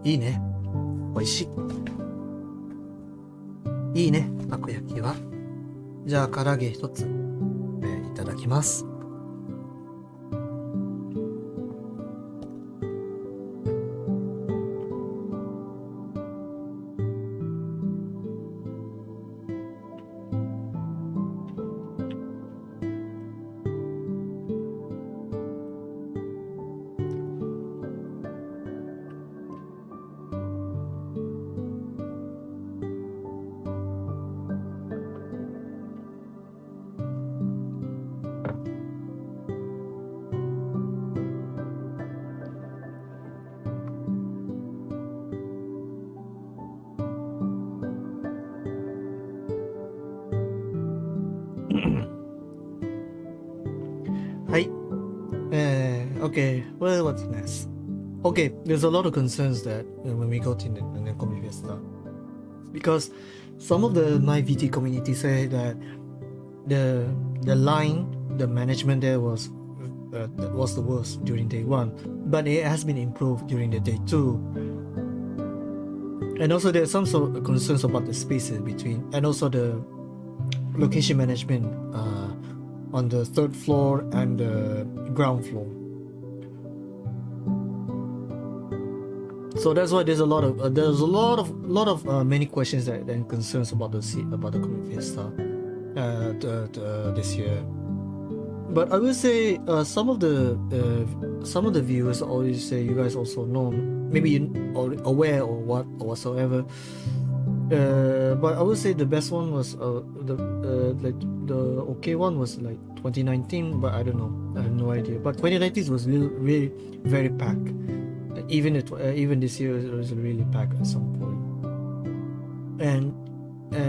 いいね。美味しい。いいね、たこ焼きは。じゃあ、唐揚げ一つ、いただきます。はい。Okay, well, what's next? Okay, there's a lot of concerns that when we go to the Comic Festa, because some of the MYVT community say that the management there was the worst during day 1, but it has been improved during the day 2. And also there's some sort of concerns about the spaces between, and also the location management on the 3rd floor and the ground floor. So that's why there's a lot of many questions and concerns about the Comic Festa this year. But I will say some of the viewers always say, you guys also know, maybe you are aware or whatsoever. But I would say the best one was the okay one was like 2019, but I don't know, I have no idea. But 2019 was really very packed. Even this year it was really packed at some point. And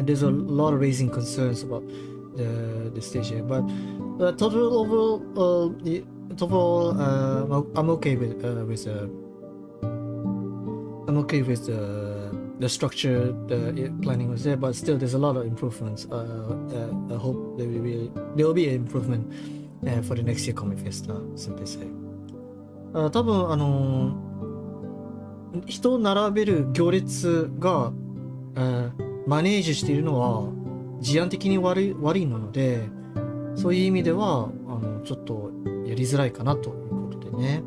there's a lot of raising concerns about the stage here. But overall, I'm okay with the structure, the planning was there, but still there's a lot of improvements. I hope there will be an improvement for the next year Comic Festa, simply say. 多分人を並べる行列が、マネージしているのは事案的に悪いので、そういう意味ではちょっとやりづらいかなということでね。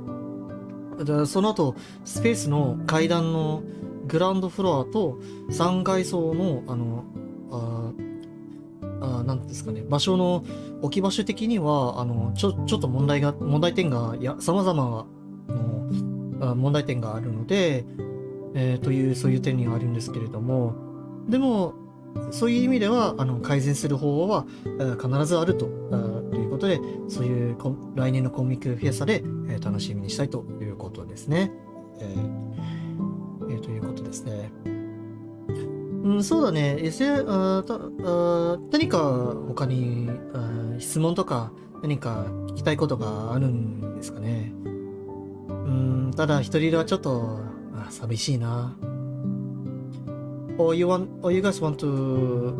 その後スペースの階段のグラウンドフロアと3階層のなんですかね、場所の置き場所的にはちょっと問題点が様々な問題点があるので、そういう点にはあるんですけれども、でもそういう意味では改善する方法は必ずあるということで、そういう来年のコミックフェスタで楽しみにしたいということですね。ということですね。そうだね。何か他に質問とか何か聞きたいことがあるんですかね。ただ一人ではちょっと寂しいな。or you guys want to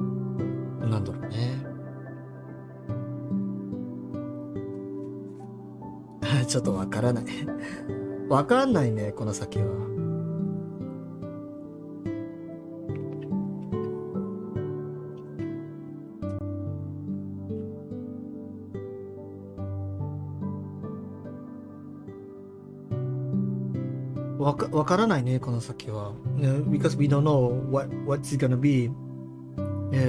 なんだろうね。ちょっとわからない。わかんないね、この先は。わからないね、この先は。Because we don't know what's it gonna be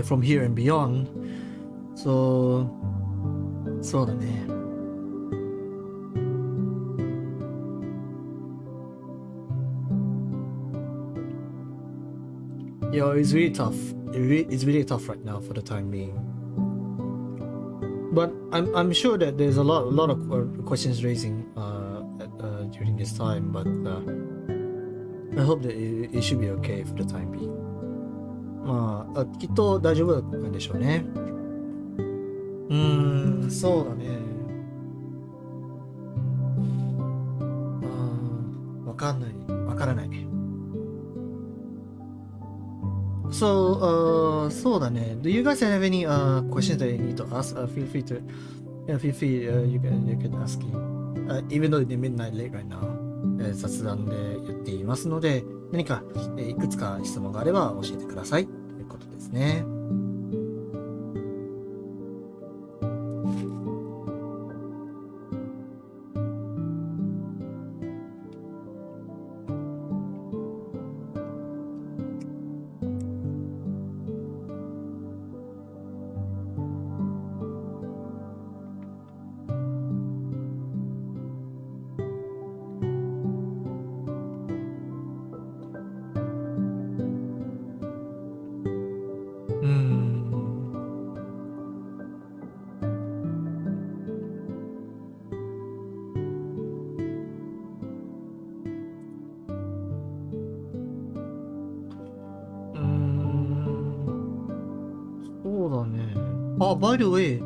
from here and beyond. So, そうだね。Yeah, it's really tough. It's really tough right now for the time being. But I'm sure that there's a lot of questions raising during this time. But I hope that it should be okay for the time being. まあきっと大丈夫なんでしょうね。そうだね。わからない。So, そうだね。Do you guys have any questions that you need to ask? Feel free to, you can ask me. Even though it's midnight late right now, 雑談で言っていますので、何かいくつか質問があれば教えてくださいということですね。そうだね。by the way、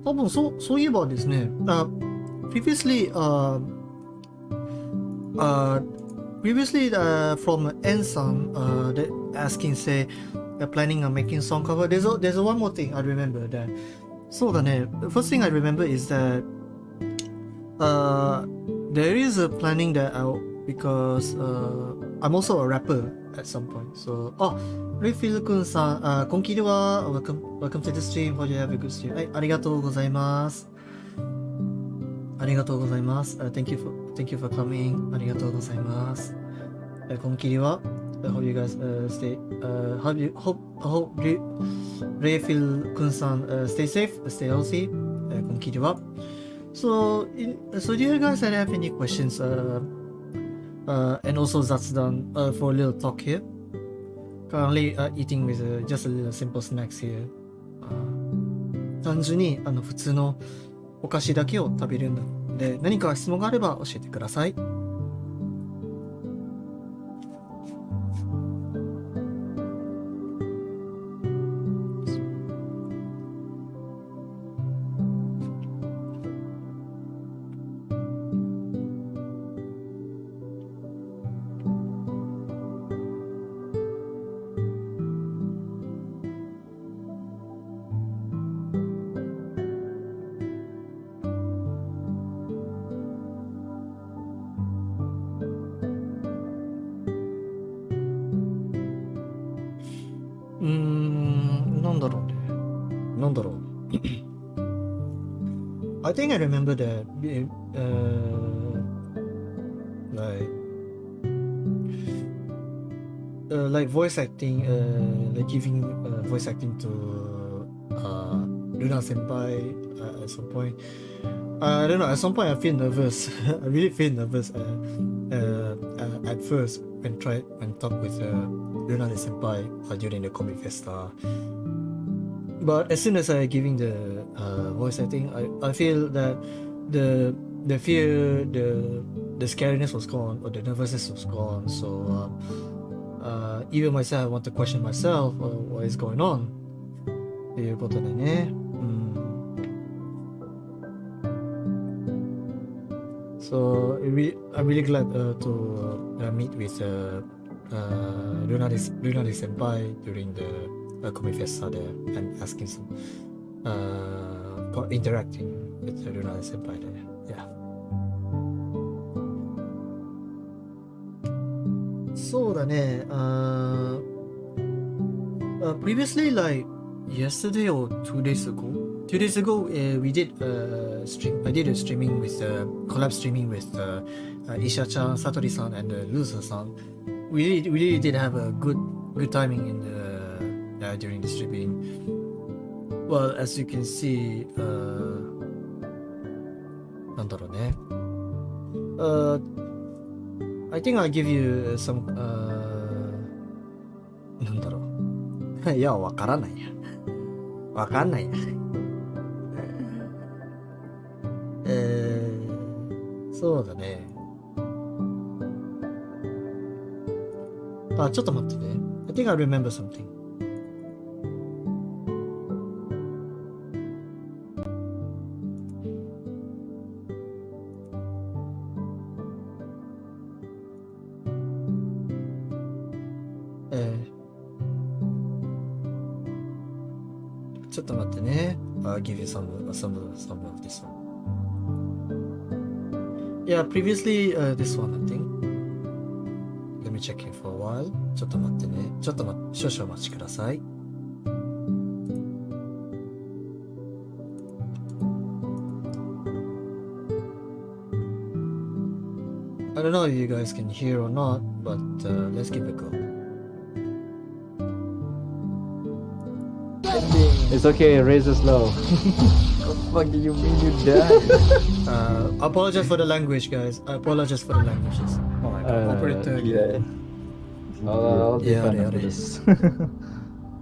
多分そういえばですね、previously from Ensan that asking say planning on making song cover. There's one more thing I remember that. そうだね。First thing I remember is that there is a planning that because I'm also a rapper at some point. So Refill くんさん、こんきりわ、welcome to the stream. Hope you have a good stream. はい、ありがとうございます。Thank you for coming. ありがとうございます。こんきりわ、hope you guys stay. Hope Refill くんさんstay safe, stay healthy. こんきりわ。So do you guys have any questions? And also Zatsudan for a little talk here. Currently eating with just a little simple snacks here. 単純に普通のお菓子だけを食べるんだので、何か質問があれば教えてください。なんだろう。I think I remember that like voice acting, like giving voice acting to Luna Senpai at some point. I don't know, at some point I feel nervous. I really feel nervous at first when talk with Luna Senpai during the Comic Festa. But as soon as I giving the voice acting, I feel that the fear, the scariness was gone, or the nervousness was gone. So even myself, I want to question myself, what is going on? っていうことでね。So I'm really glad to meet with Luna Senpai during the Comic Festa there and asking some interacting with Luna Senpai there. Yeah. そうだね。previously like yesterday or 2 days ago って2 days ago, we did stream. I did a streaming with collab streaming with Isha-chan, Satori-san, and Lusa-san. We really did have a good timing in the during the streaming. Well, as you can see, なんだろうね。I think I'll give you some なんだろう。いや、わからないや。わかんないや。そうだね。あ、ちょっと待ってね。I think I remember something. I'll give you some of this one. Yeah, previously this one, I think. Let me check it for a while. ちょっと待ってね。少々お待ちください。I don't know if you guys can hear or not, but let's give it a go. It's okay, raise it slow. What the fuck do you mean you died? I apologize for the language, guys. I apologize for the languages. Oh my god, operator. Yeah. I'll Yeah, defend yeah, after yeah. this.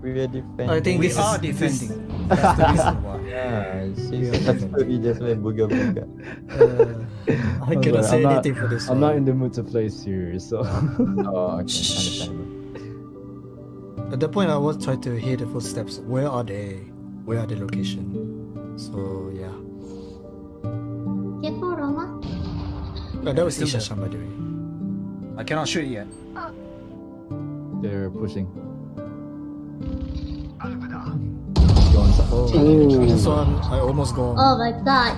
We are defending. I think We this are is defending. That's the reason why. Yeah, she just went booga booga. I cannot say anything for this I'm one. not in the mood to play serious, so. Oh, okay, understandable. At that point, I was trying to hear the footsteps. Where are they? Where are the location? So yeah. That was Isha-chan, by the way. I cannot shoot yet. They're pushing. This one, I almost gone. Oh my god.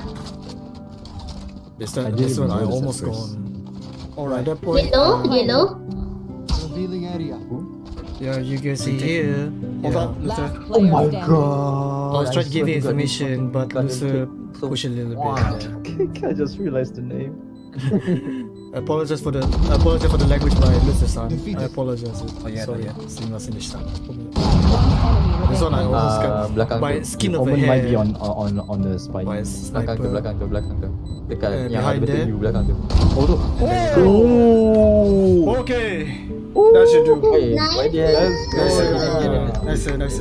This I one, didn't I notice almost at first. gone. Alright, at that point. Yellow? Revealing area. Yeah, you can see here. Hold Yeah. on, Luther. Oh my I god! was trying to give you swear to God, information, but God, Lucer so- pushed a little Wow. bit. I just realized the name. I apologize for the language by Lucer-san. I apologize. Oh, yeah, Sorry. yeah. すみませんでした. This one I almost got belakang by tu. skin of a Omen might be hair. on the spine. By Belakang tu, sniper. belakang tu. Dekat yang behind ada there. you belakang tu. Oh, look. Oh! Okay. That should do. Hey, why dia? Nice. Nice.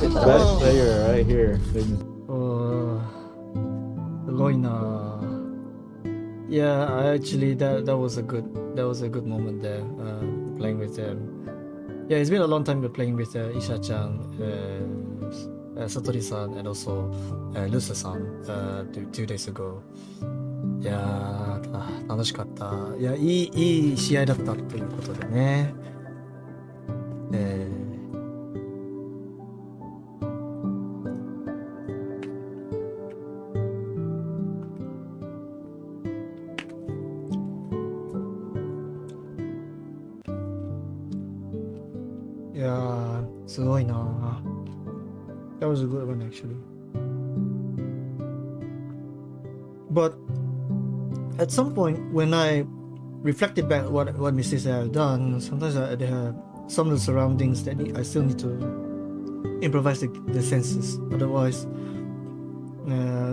Best player right here. すごいな. Yeah, actually that was a good moment there. Playing with them. Yeah, it's been a long time playing with Isha-chan, Satori-san, and also Lusa-san 2 days ago. いやー、楽しかった。いや、いい試合だったということでね。いやー、すごいな。That was a good one actually. But at some point, when I reflected back what mistakes I have done, sometimes there are some of the surroundings that I still need to improvise the senses. Otherwise,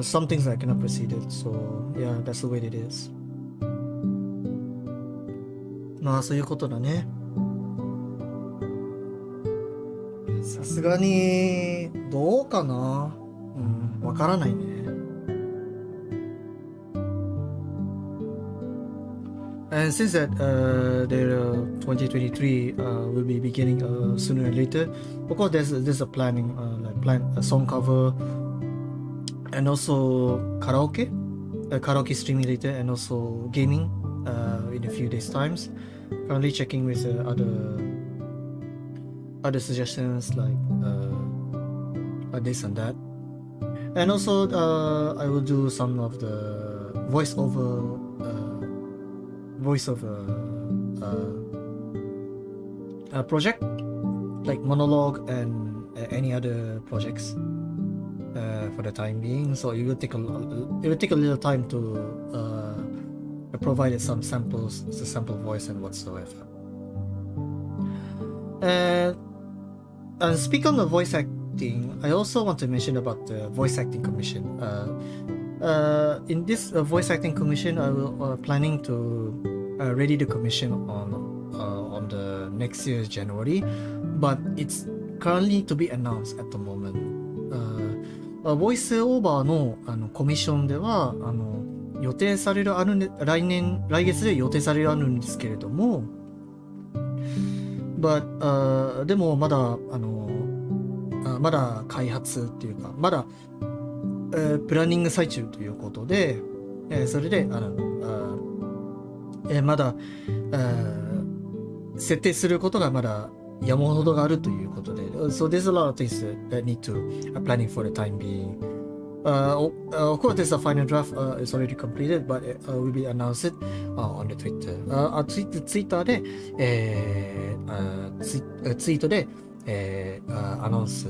some things I cannot proceed it. So yeah, that's the way it is. まあそういうことだね。さすがにどうかな。わからないね。And since that the 2023 will be beginning sooner or later, of course there's a planning, a song cover, and also karaoke streaming later, and also gaming in a few days times. Currently checking with other suggestions like this and that, and also I will do some of the voiceover project like monologue and any other projects. for the time being. So it will take a little time to provide some samples, the sample voice and whatsoever. And speak on the voice acting, I also want to mention about the voice acting commission. In this voice acting commission, I will planning to ready the commission on the next year's January, but it's currently to be announced at the moment. ボイスオーバーのコミッションでは予定されるあるんで来月で予定されるあるんですけれども、でもまだまだ開発っていうかまだプランニング最中ということで、それでまだ設定することがまだ山ほどがあるということで、so there's a lot of things that need to planning for the time being. Of course, there's a final draft is already completed, but will be announced on the Twitter. Twitter で、ツイートで、アナウンス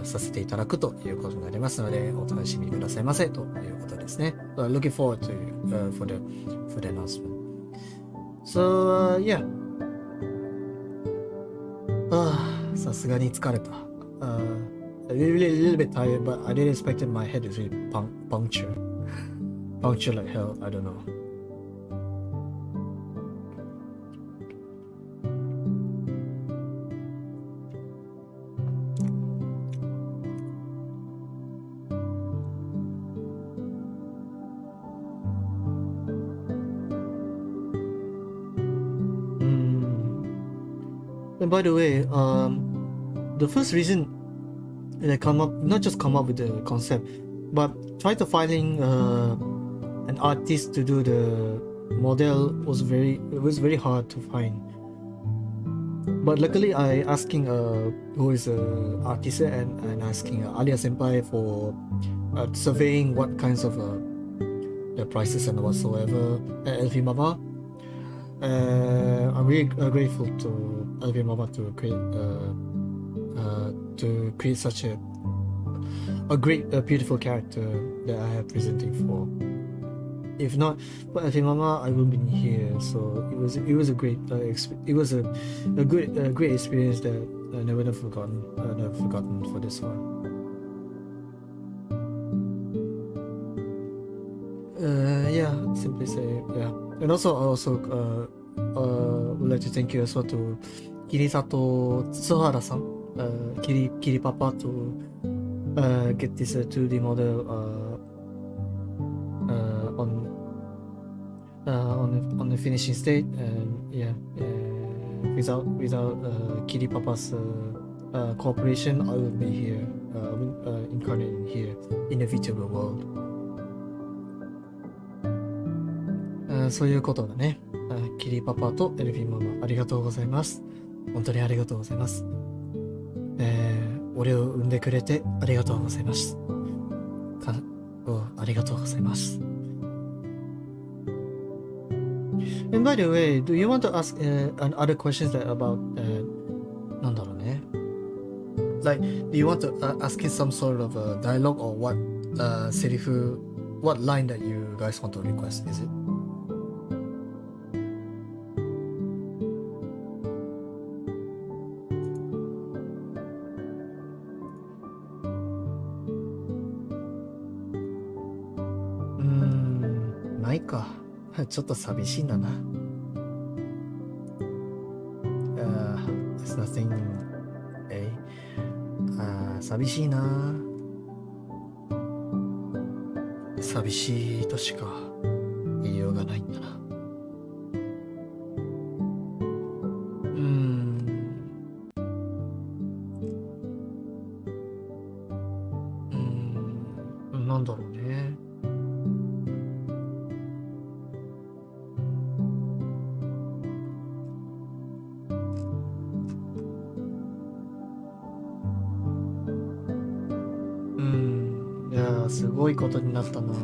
させていただくということになりますので、お楽しみくださいませということですね。Looking forward to for the announcement. So yeah. さすがに疲れた。A little bit tired, but I didn't expect it. My head is really punctured like hell. I don't know. And by the way, the first reason that I not just come up with the concept, but try to finding an artist to do the model was very hard to find. But luckily, I asking who is a artist and asking Alia Senpai for surveying what kinds of the prices and whatsoever at LV Mama. I'm really grateful to LV Mama to create such a great, beautiful character that I have presenting for. If not for LV Mama, I wouldn't be here. So it was a great it was a great experience that I never forgotten for this one. Yeah, simply say yeah. And also I would like to thank you as well to Kirisato Tsuhara-san, Kiri Papa, to get this 2D model on the finishing state. And yeah, without Kiri Papa's cooperation, I would be here, incarnated here in the virtual world. そういうことだね。キリパパとエルフィンママ、ありがとうございます。本当にありがとうございます。俺を産んでくれてありがとうございます。ありがとうございます。And by the way, do you want to ask other questions that about なんだろうね。Like, do you want to ask in some sort of a dialogue or what se리프, what line that you guys want to request? Is it?ないか。ちょっと寂しいんだな。It's nothing. 寂しいな。寂しいとしか言いようがないんだな。なんだろうね。いやすごいことになったな。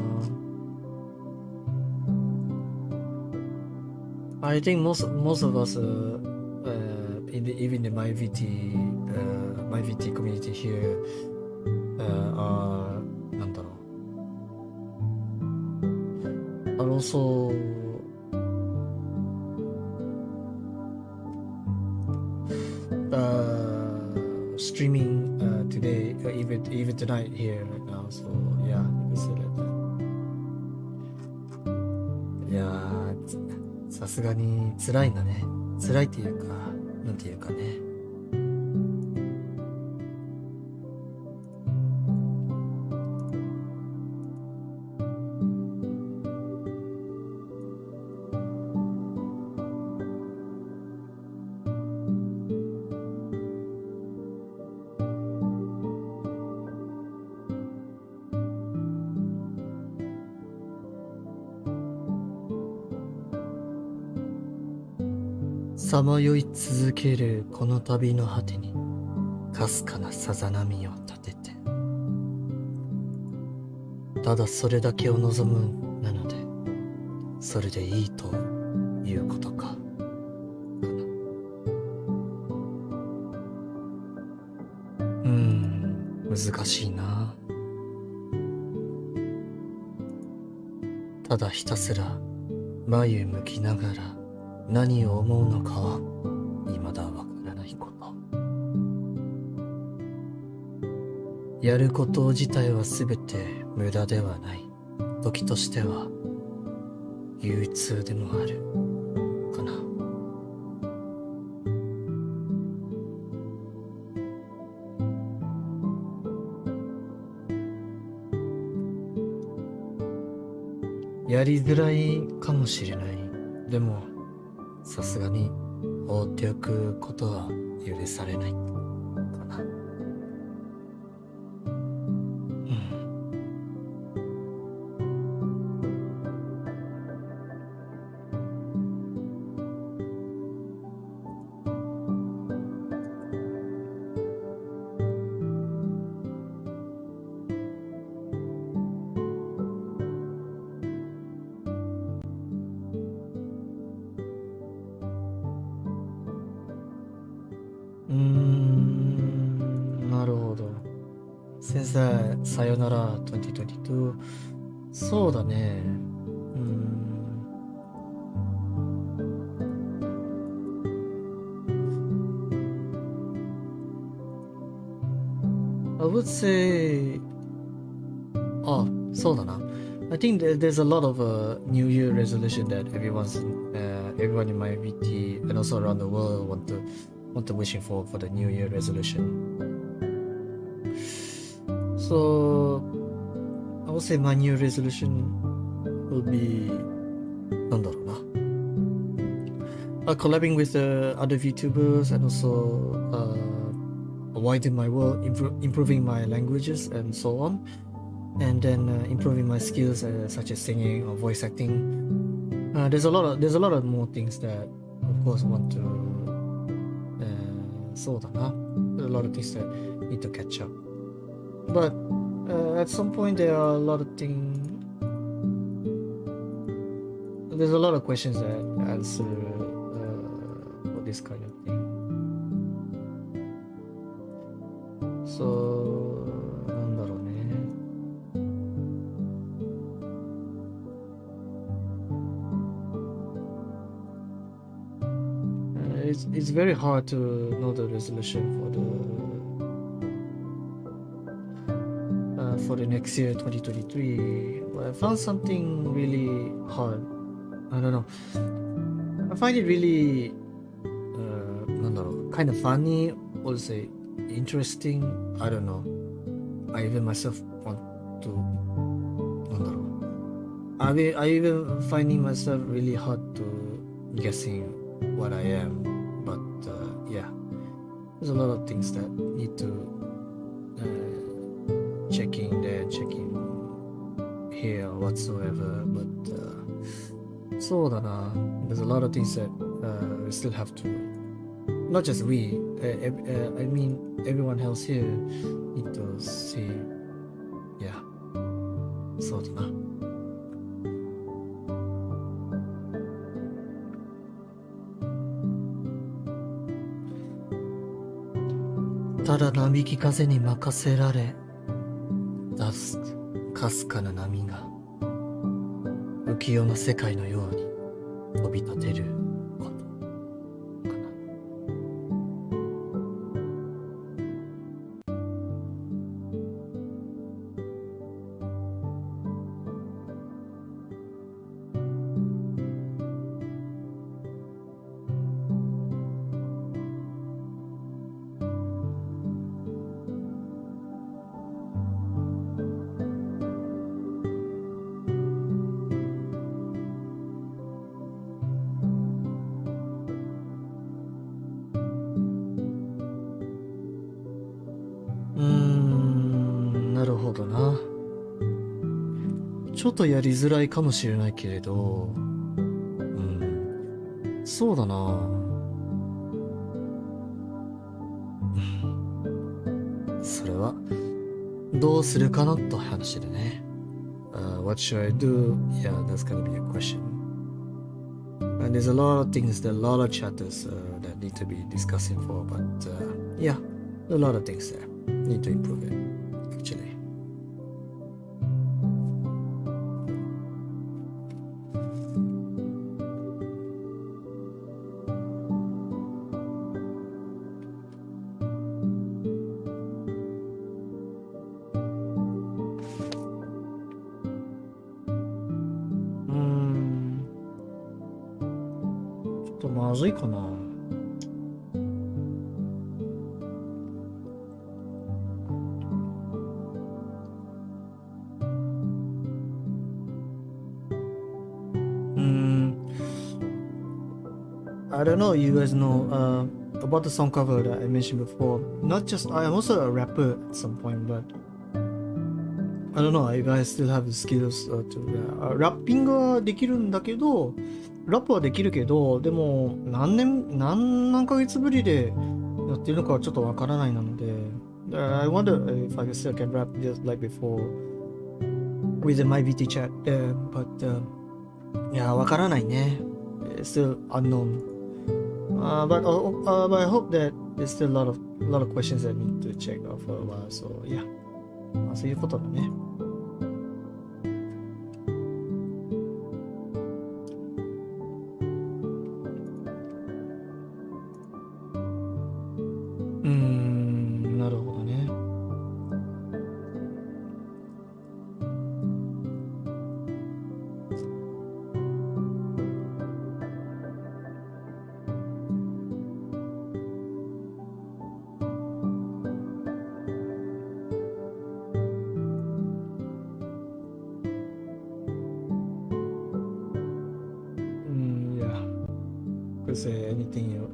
I think most of us even the MYVT community here are なんだろう are also streaming today, even tonight here right now. So yeah, you can say like that. いやー、さすがに辛いんだね。辛いっていうか、なんていうかね。さまよい続けるこの旅の果てにかすかなさざ波を立てて、ただそれだけを望むなので、それでいいということか。難しいな。ただひたすら眉向きながら何を思うのかは未だわからないこと。やること自体はすべて無駄ではない。時としては憂鬱でもあるかな。やりづらいかもしれない。でもさすがに放っておくことは許されないかな。なるほど。先生、さよなら2022。そうだね。I would say, あ、そうだな。I think there's a lot of New Year resolution that everyone in MYVT and also around the world want to wishing for the New Year resolution. So I would say my New Year resolution will be なんだろうな。Collabing with other VTubers and also widen my world, improving my languages and so on. And then improving my skills such as singing or voice acting. There's a lot of more things that of course want to そうだな a lot of things that need to catch up, but at some point there are a lot of things, there's a lot of questions that answer for this kind of thing. So なんだろうね。It's very hard to know the resolution for the next year 2023. But I found something really hard. I don't know. I find it really なんだろう kind of funny or say interesting. I don't know. I even myself want to なんだろう I even finding myself really hard to guessing what I am. But yeah, there's a lot of things that need to checking there, checking here, whatsoever. But そうだな there's a lot of things that we still have to, not just we, I mean everyone else here need to see. Yeah, そうだな。ただなびき風に任せられかすかな波が浮世の世界のように飛び立てることかな。なるほどな。ちょっとやりづらいかもしれないけれど、そうだな。それはどうするかなと話でね。What should I do? Yeah, that's gonna be a question. And there's a lot of things, there are a lot of chapters that need to be discussing for, but yeah, a lot of things there need to improve it, actually. Mm, ちょっとまずいかな。I don't know, you guys know about the song cover that I mentioned before. Not just, I'm also a rapper at some point, but I don't know, you guys still have the skills to ラッピングはできるんだけど、ラップはできるけど、でも何ヶ月ぶりでやってるのかはちょっとわからないなので、I wonder if I still can rap just like before with the MYVT chat, butいや、わからないね。Still unknown. But I hope that there's still a lot of questions that I need to check out for a while. So yeah, まあそういうことだね。なるほどね。Yeah. Could say anything you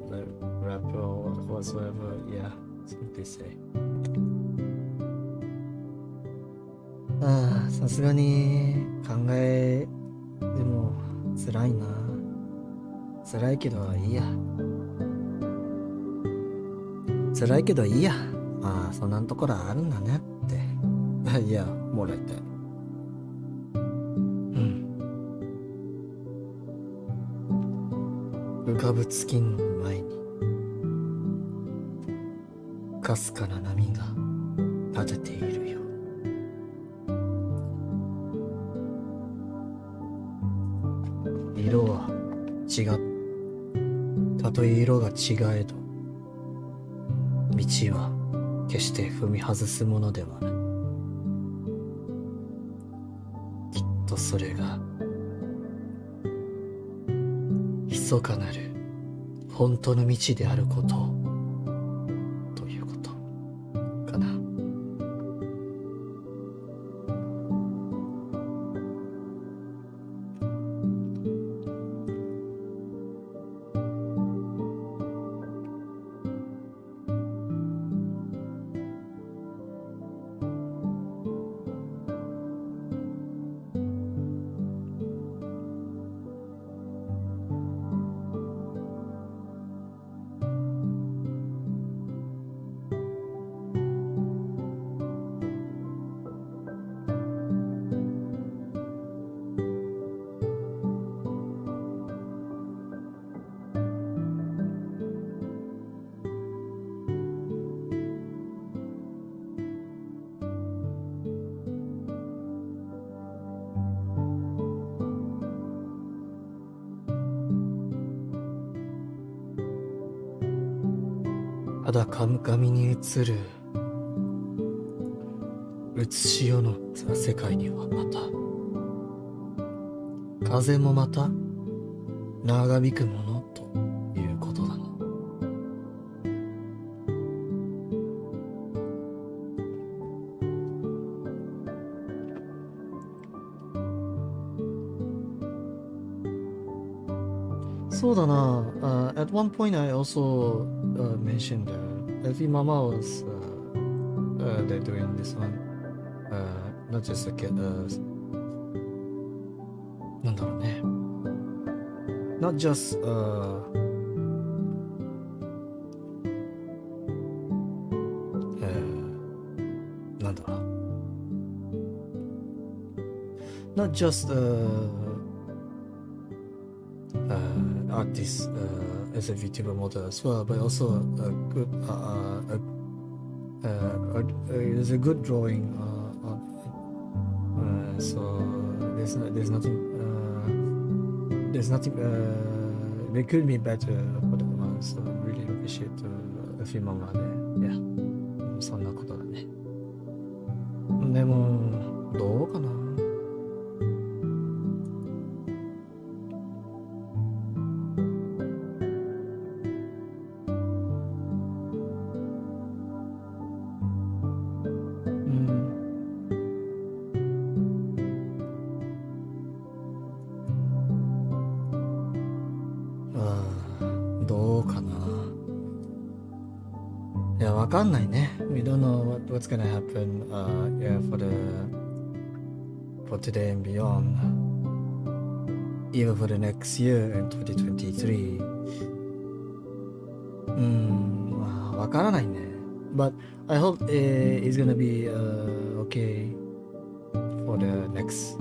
like rap or whatsoever. Yeah, simply say. さすがに考えでも辛いな。辛いけどいいや。辛いけどいいや。まあそんなところあるんだねって。いや、もらいたい。浮かぶ月の前にかすかな波が立てているよ。色は違う。たとえ色が違えど、道は決して踏み外すものではない。きっとそれが密かなる本当の道であることということかな。裸髪に映る写し世の世界にはまた風もまた長引くものということだな。そうだな。At one point I also mentioned every mama was they're doing this one. Not just a kid. なんだろうね。Not justなんだろう。Not just artists as a VTuber model as well, but also a good there's a good drawing so there's nothing they could be better for the one, so I really appreciate a few mama there. Yeah, そんなことだね。でもどうかな。どうかな。いや、わかんないね。We don't know what's gonna happen yeah, for today and beyond. Even for the next year in 2023. まあ、わからないね。But I hope it's gonna be okay for the next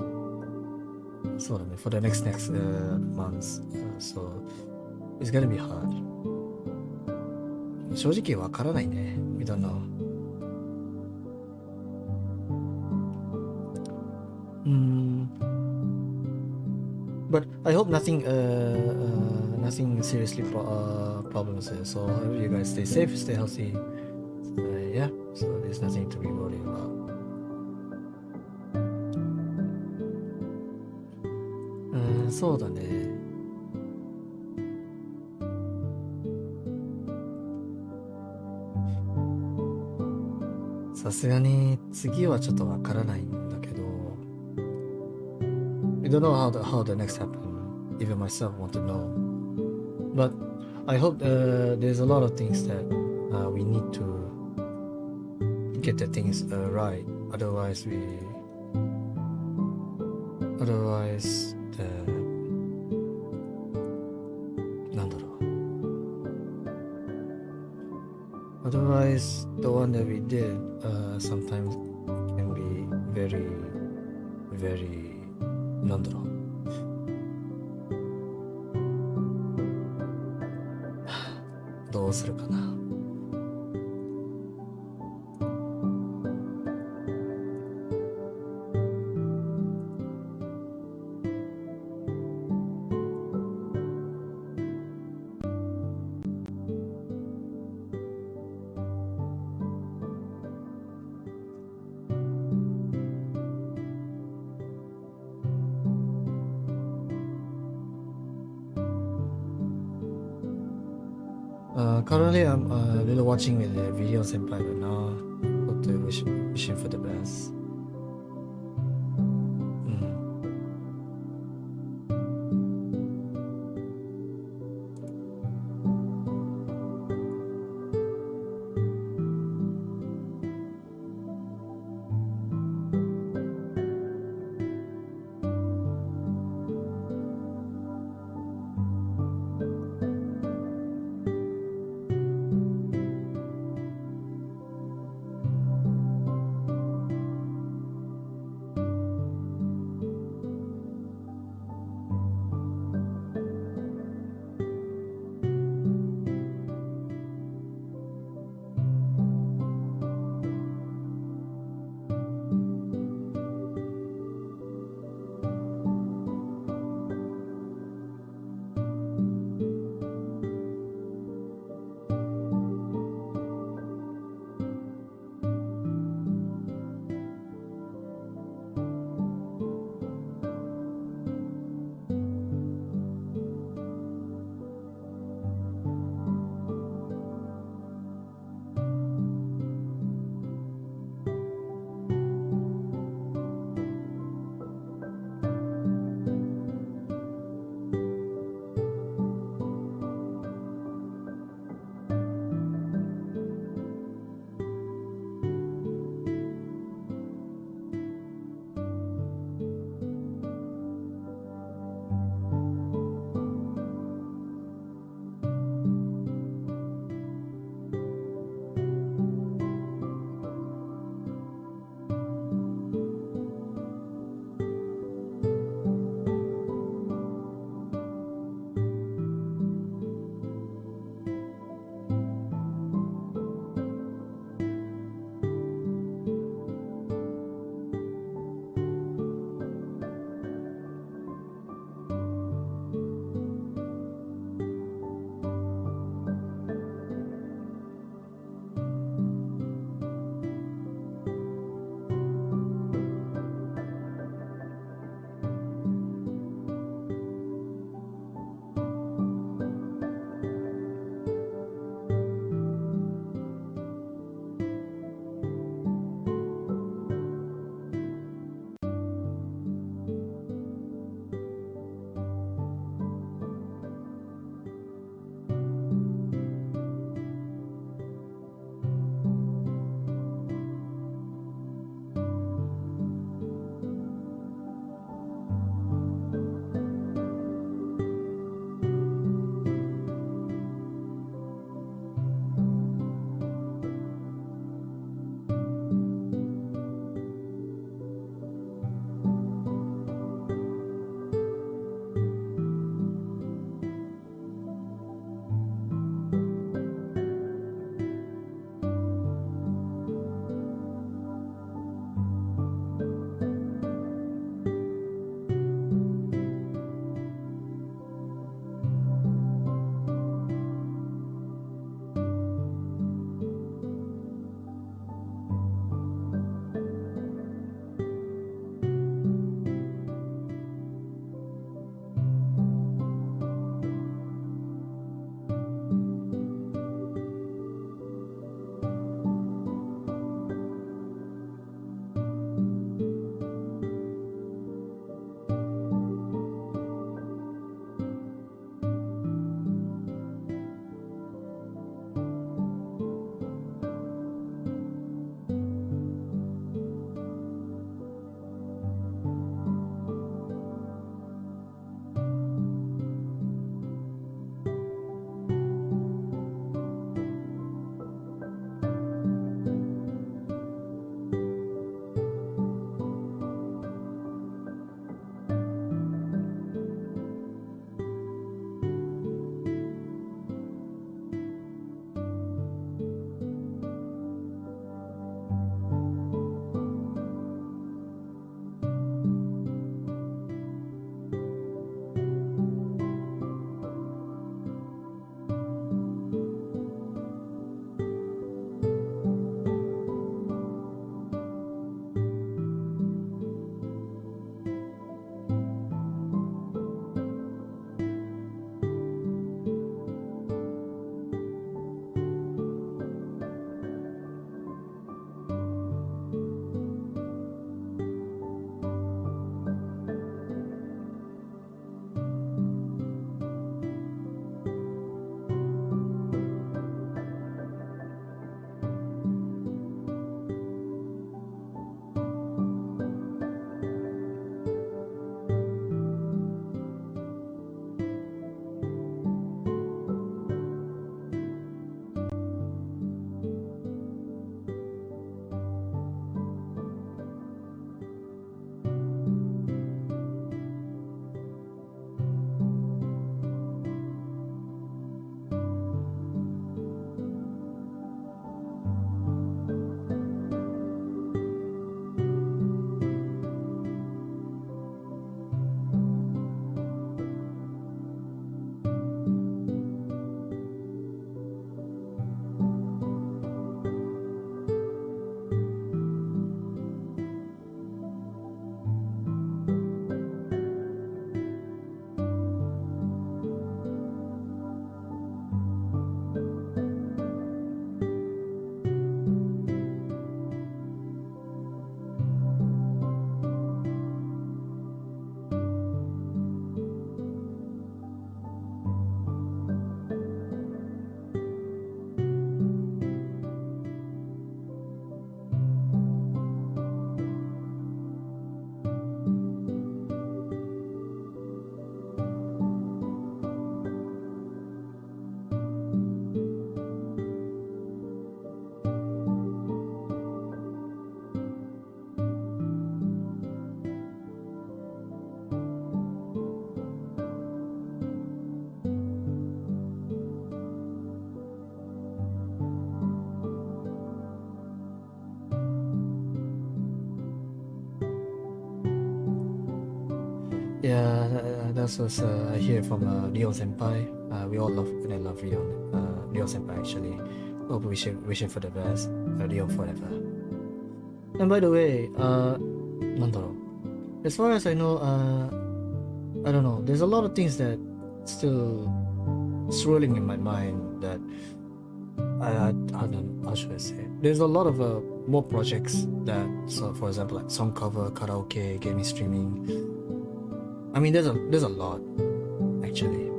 そうだね for the next months. So it's gonna be hard. 正直わからないね。We don't know. But I hope nothing seriously problems there. So I hope you guys stay safe, stay healthy. Yeah, so there's nothing to be worried about. そうだね。さすがに次はちょっとわからないんだけど We don't know how the next happen. Even myself want to know. But I hope there's a lot of things that we need to get the things right. Otherwiseなんだろう Otherwise, the one that we did sometimes can be very, very なんだろうどうするかな。Currently, I'm really watching with the video senpai right now. Hope to wish him for the best. う Yeah, that's what I hear from Ryo Senpai. We all love Ryo. Ryo Senpai actually. Hope wishing for the best. Ryo forever. And by the way, なんだろう. As far as I know, I don't know. There's a lot of things that still swirling in my mind that I don't. How should I say? There's a lot of more projects that, so for example, like song cover, karaoke, gaming, streaming. I mean, there's a lot actually,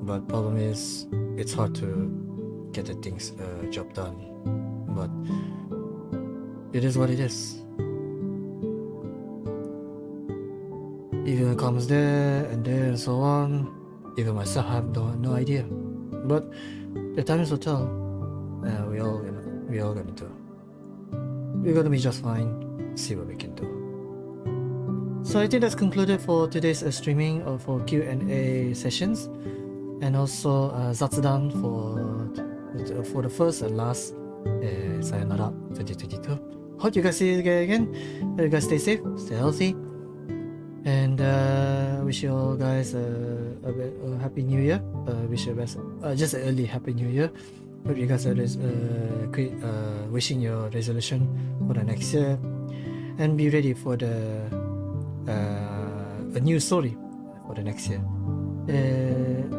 but problem is it's hard to get the things job done. But it is what it is. Even comes there and so on. Even myself have no idea. But the times will tell. We all gonna do. We're gonna be just fine. See what we can do. So I think that's concluded for today's streaming for Q&A sessions, and also Zatsudan for the first and last Sayonara 2022. Hope you guys see you again. You guys stay safe, stay healthy, and wish you all guys a happy new year. Wish you best, just an early happy new year. Hope you guys are wishing your resolution for the next year, and be ready for a new story for the next year.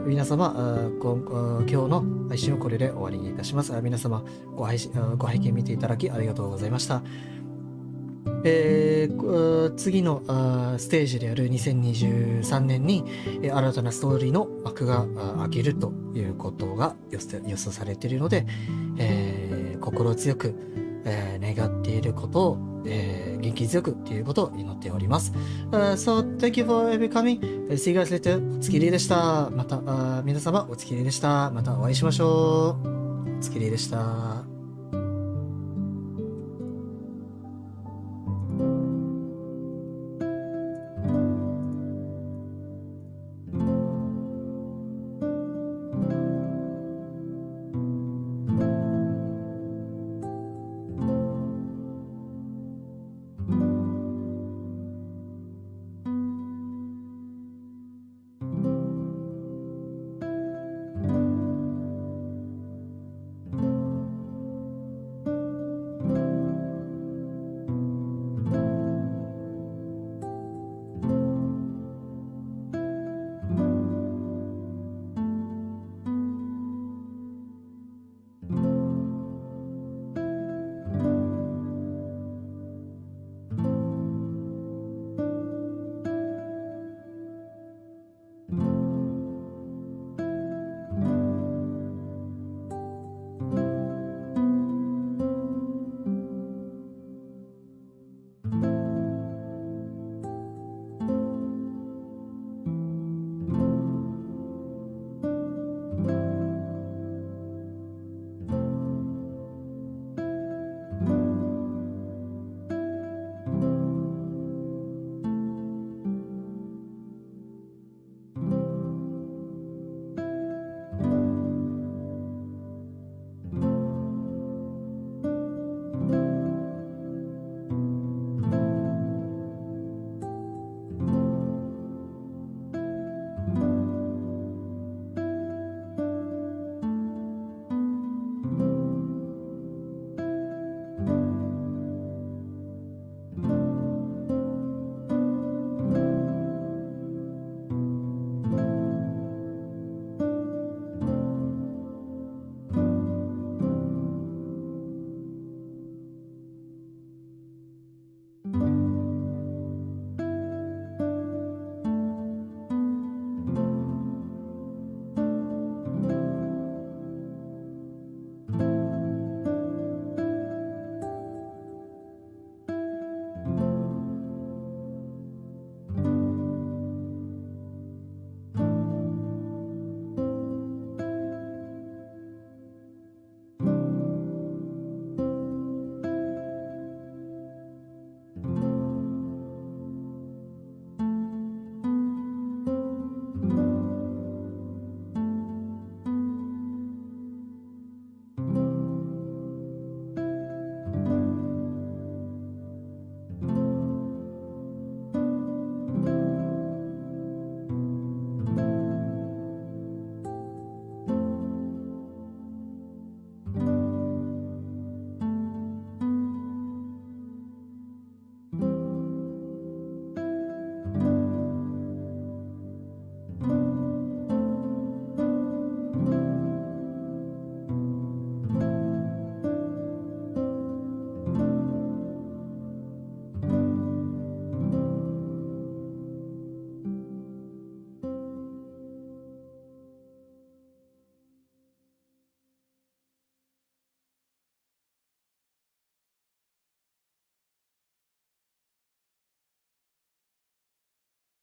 皆様、今日の配信をこれで終わりにいたします。皆様ご拝見見ていただきありがとうございました。次のステージである2023年に新たなストーリーの幕が開けるということが予想されているので、心強く願っていることを元気強くということを祈っております。So thank you for coming. See you guys later. おつきりでした。また皆様おつきりでした。またお会いしましょう。おつきりでした。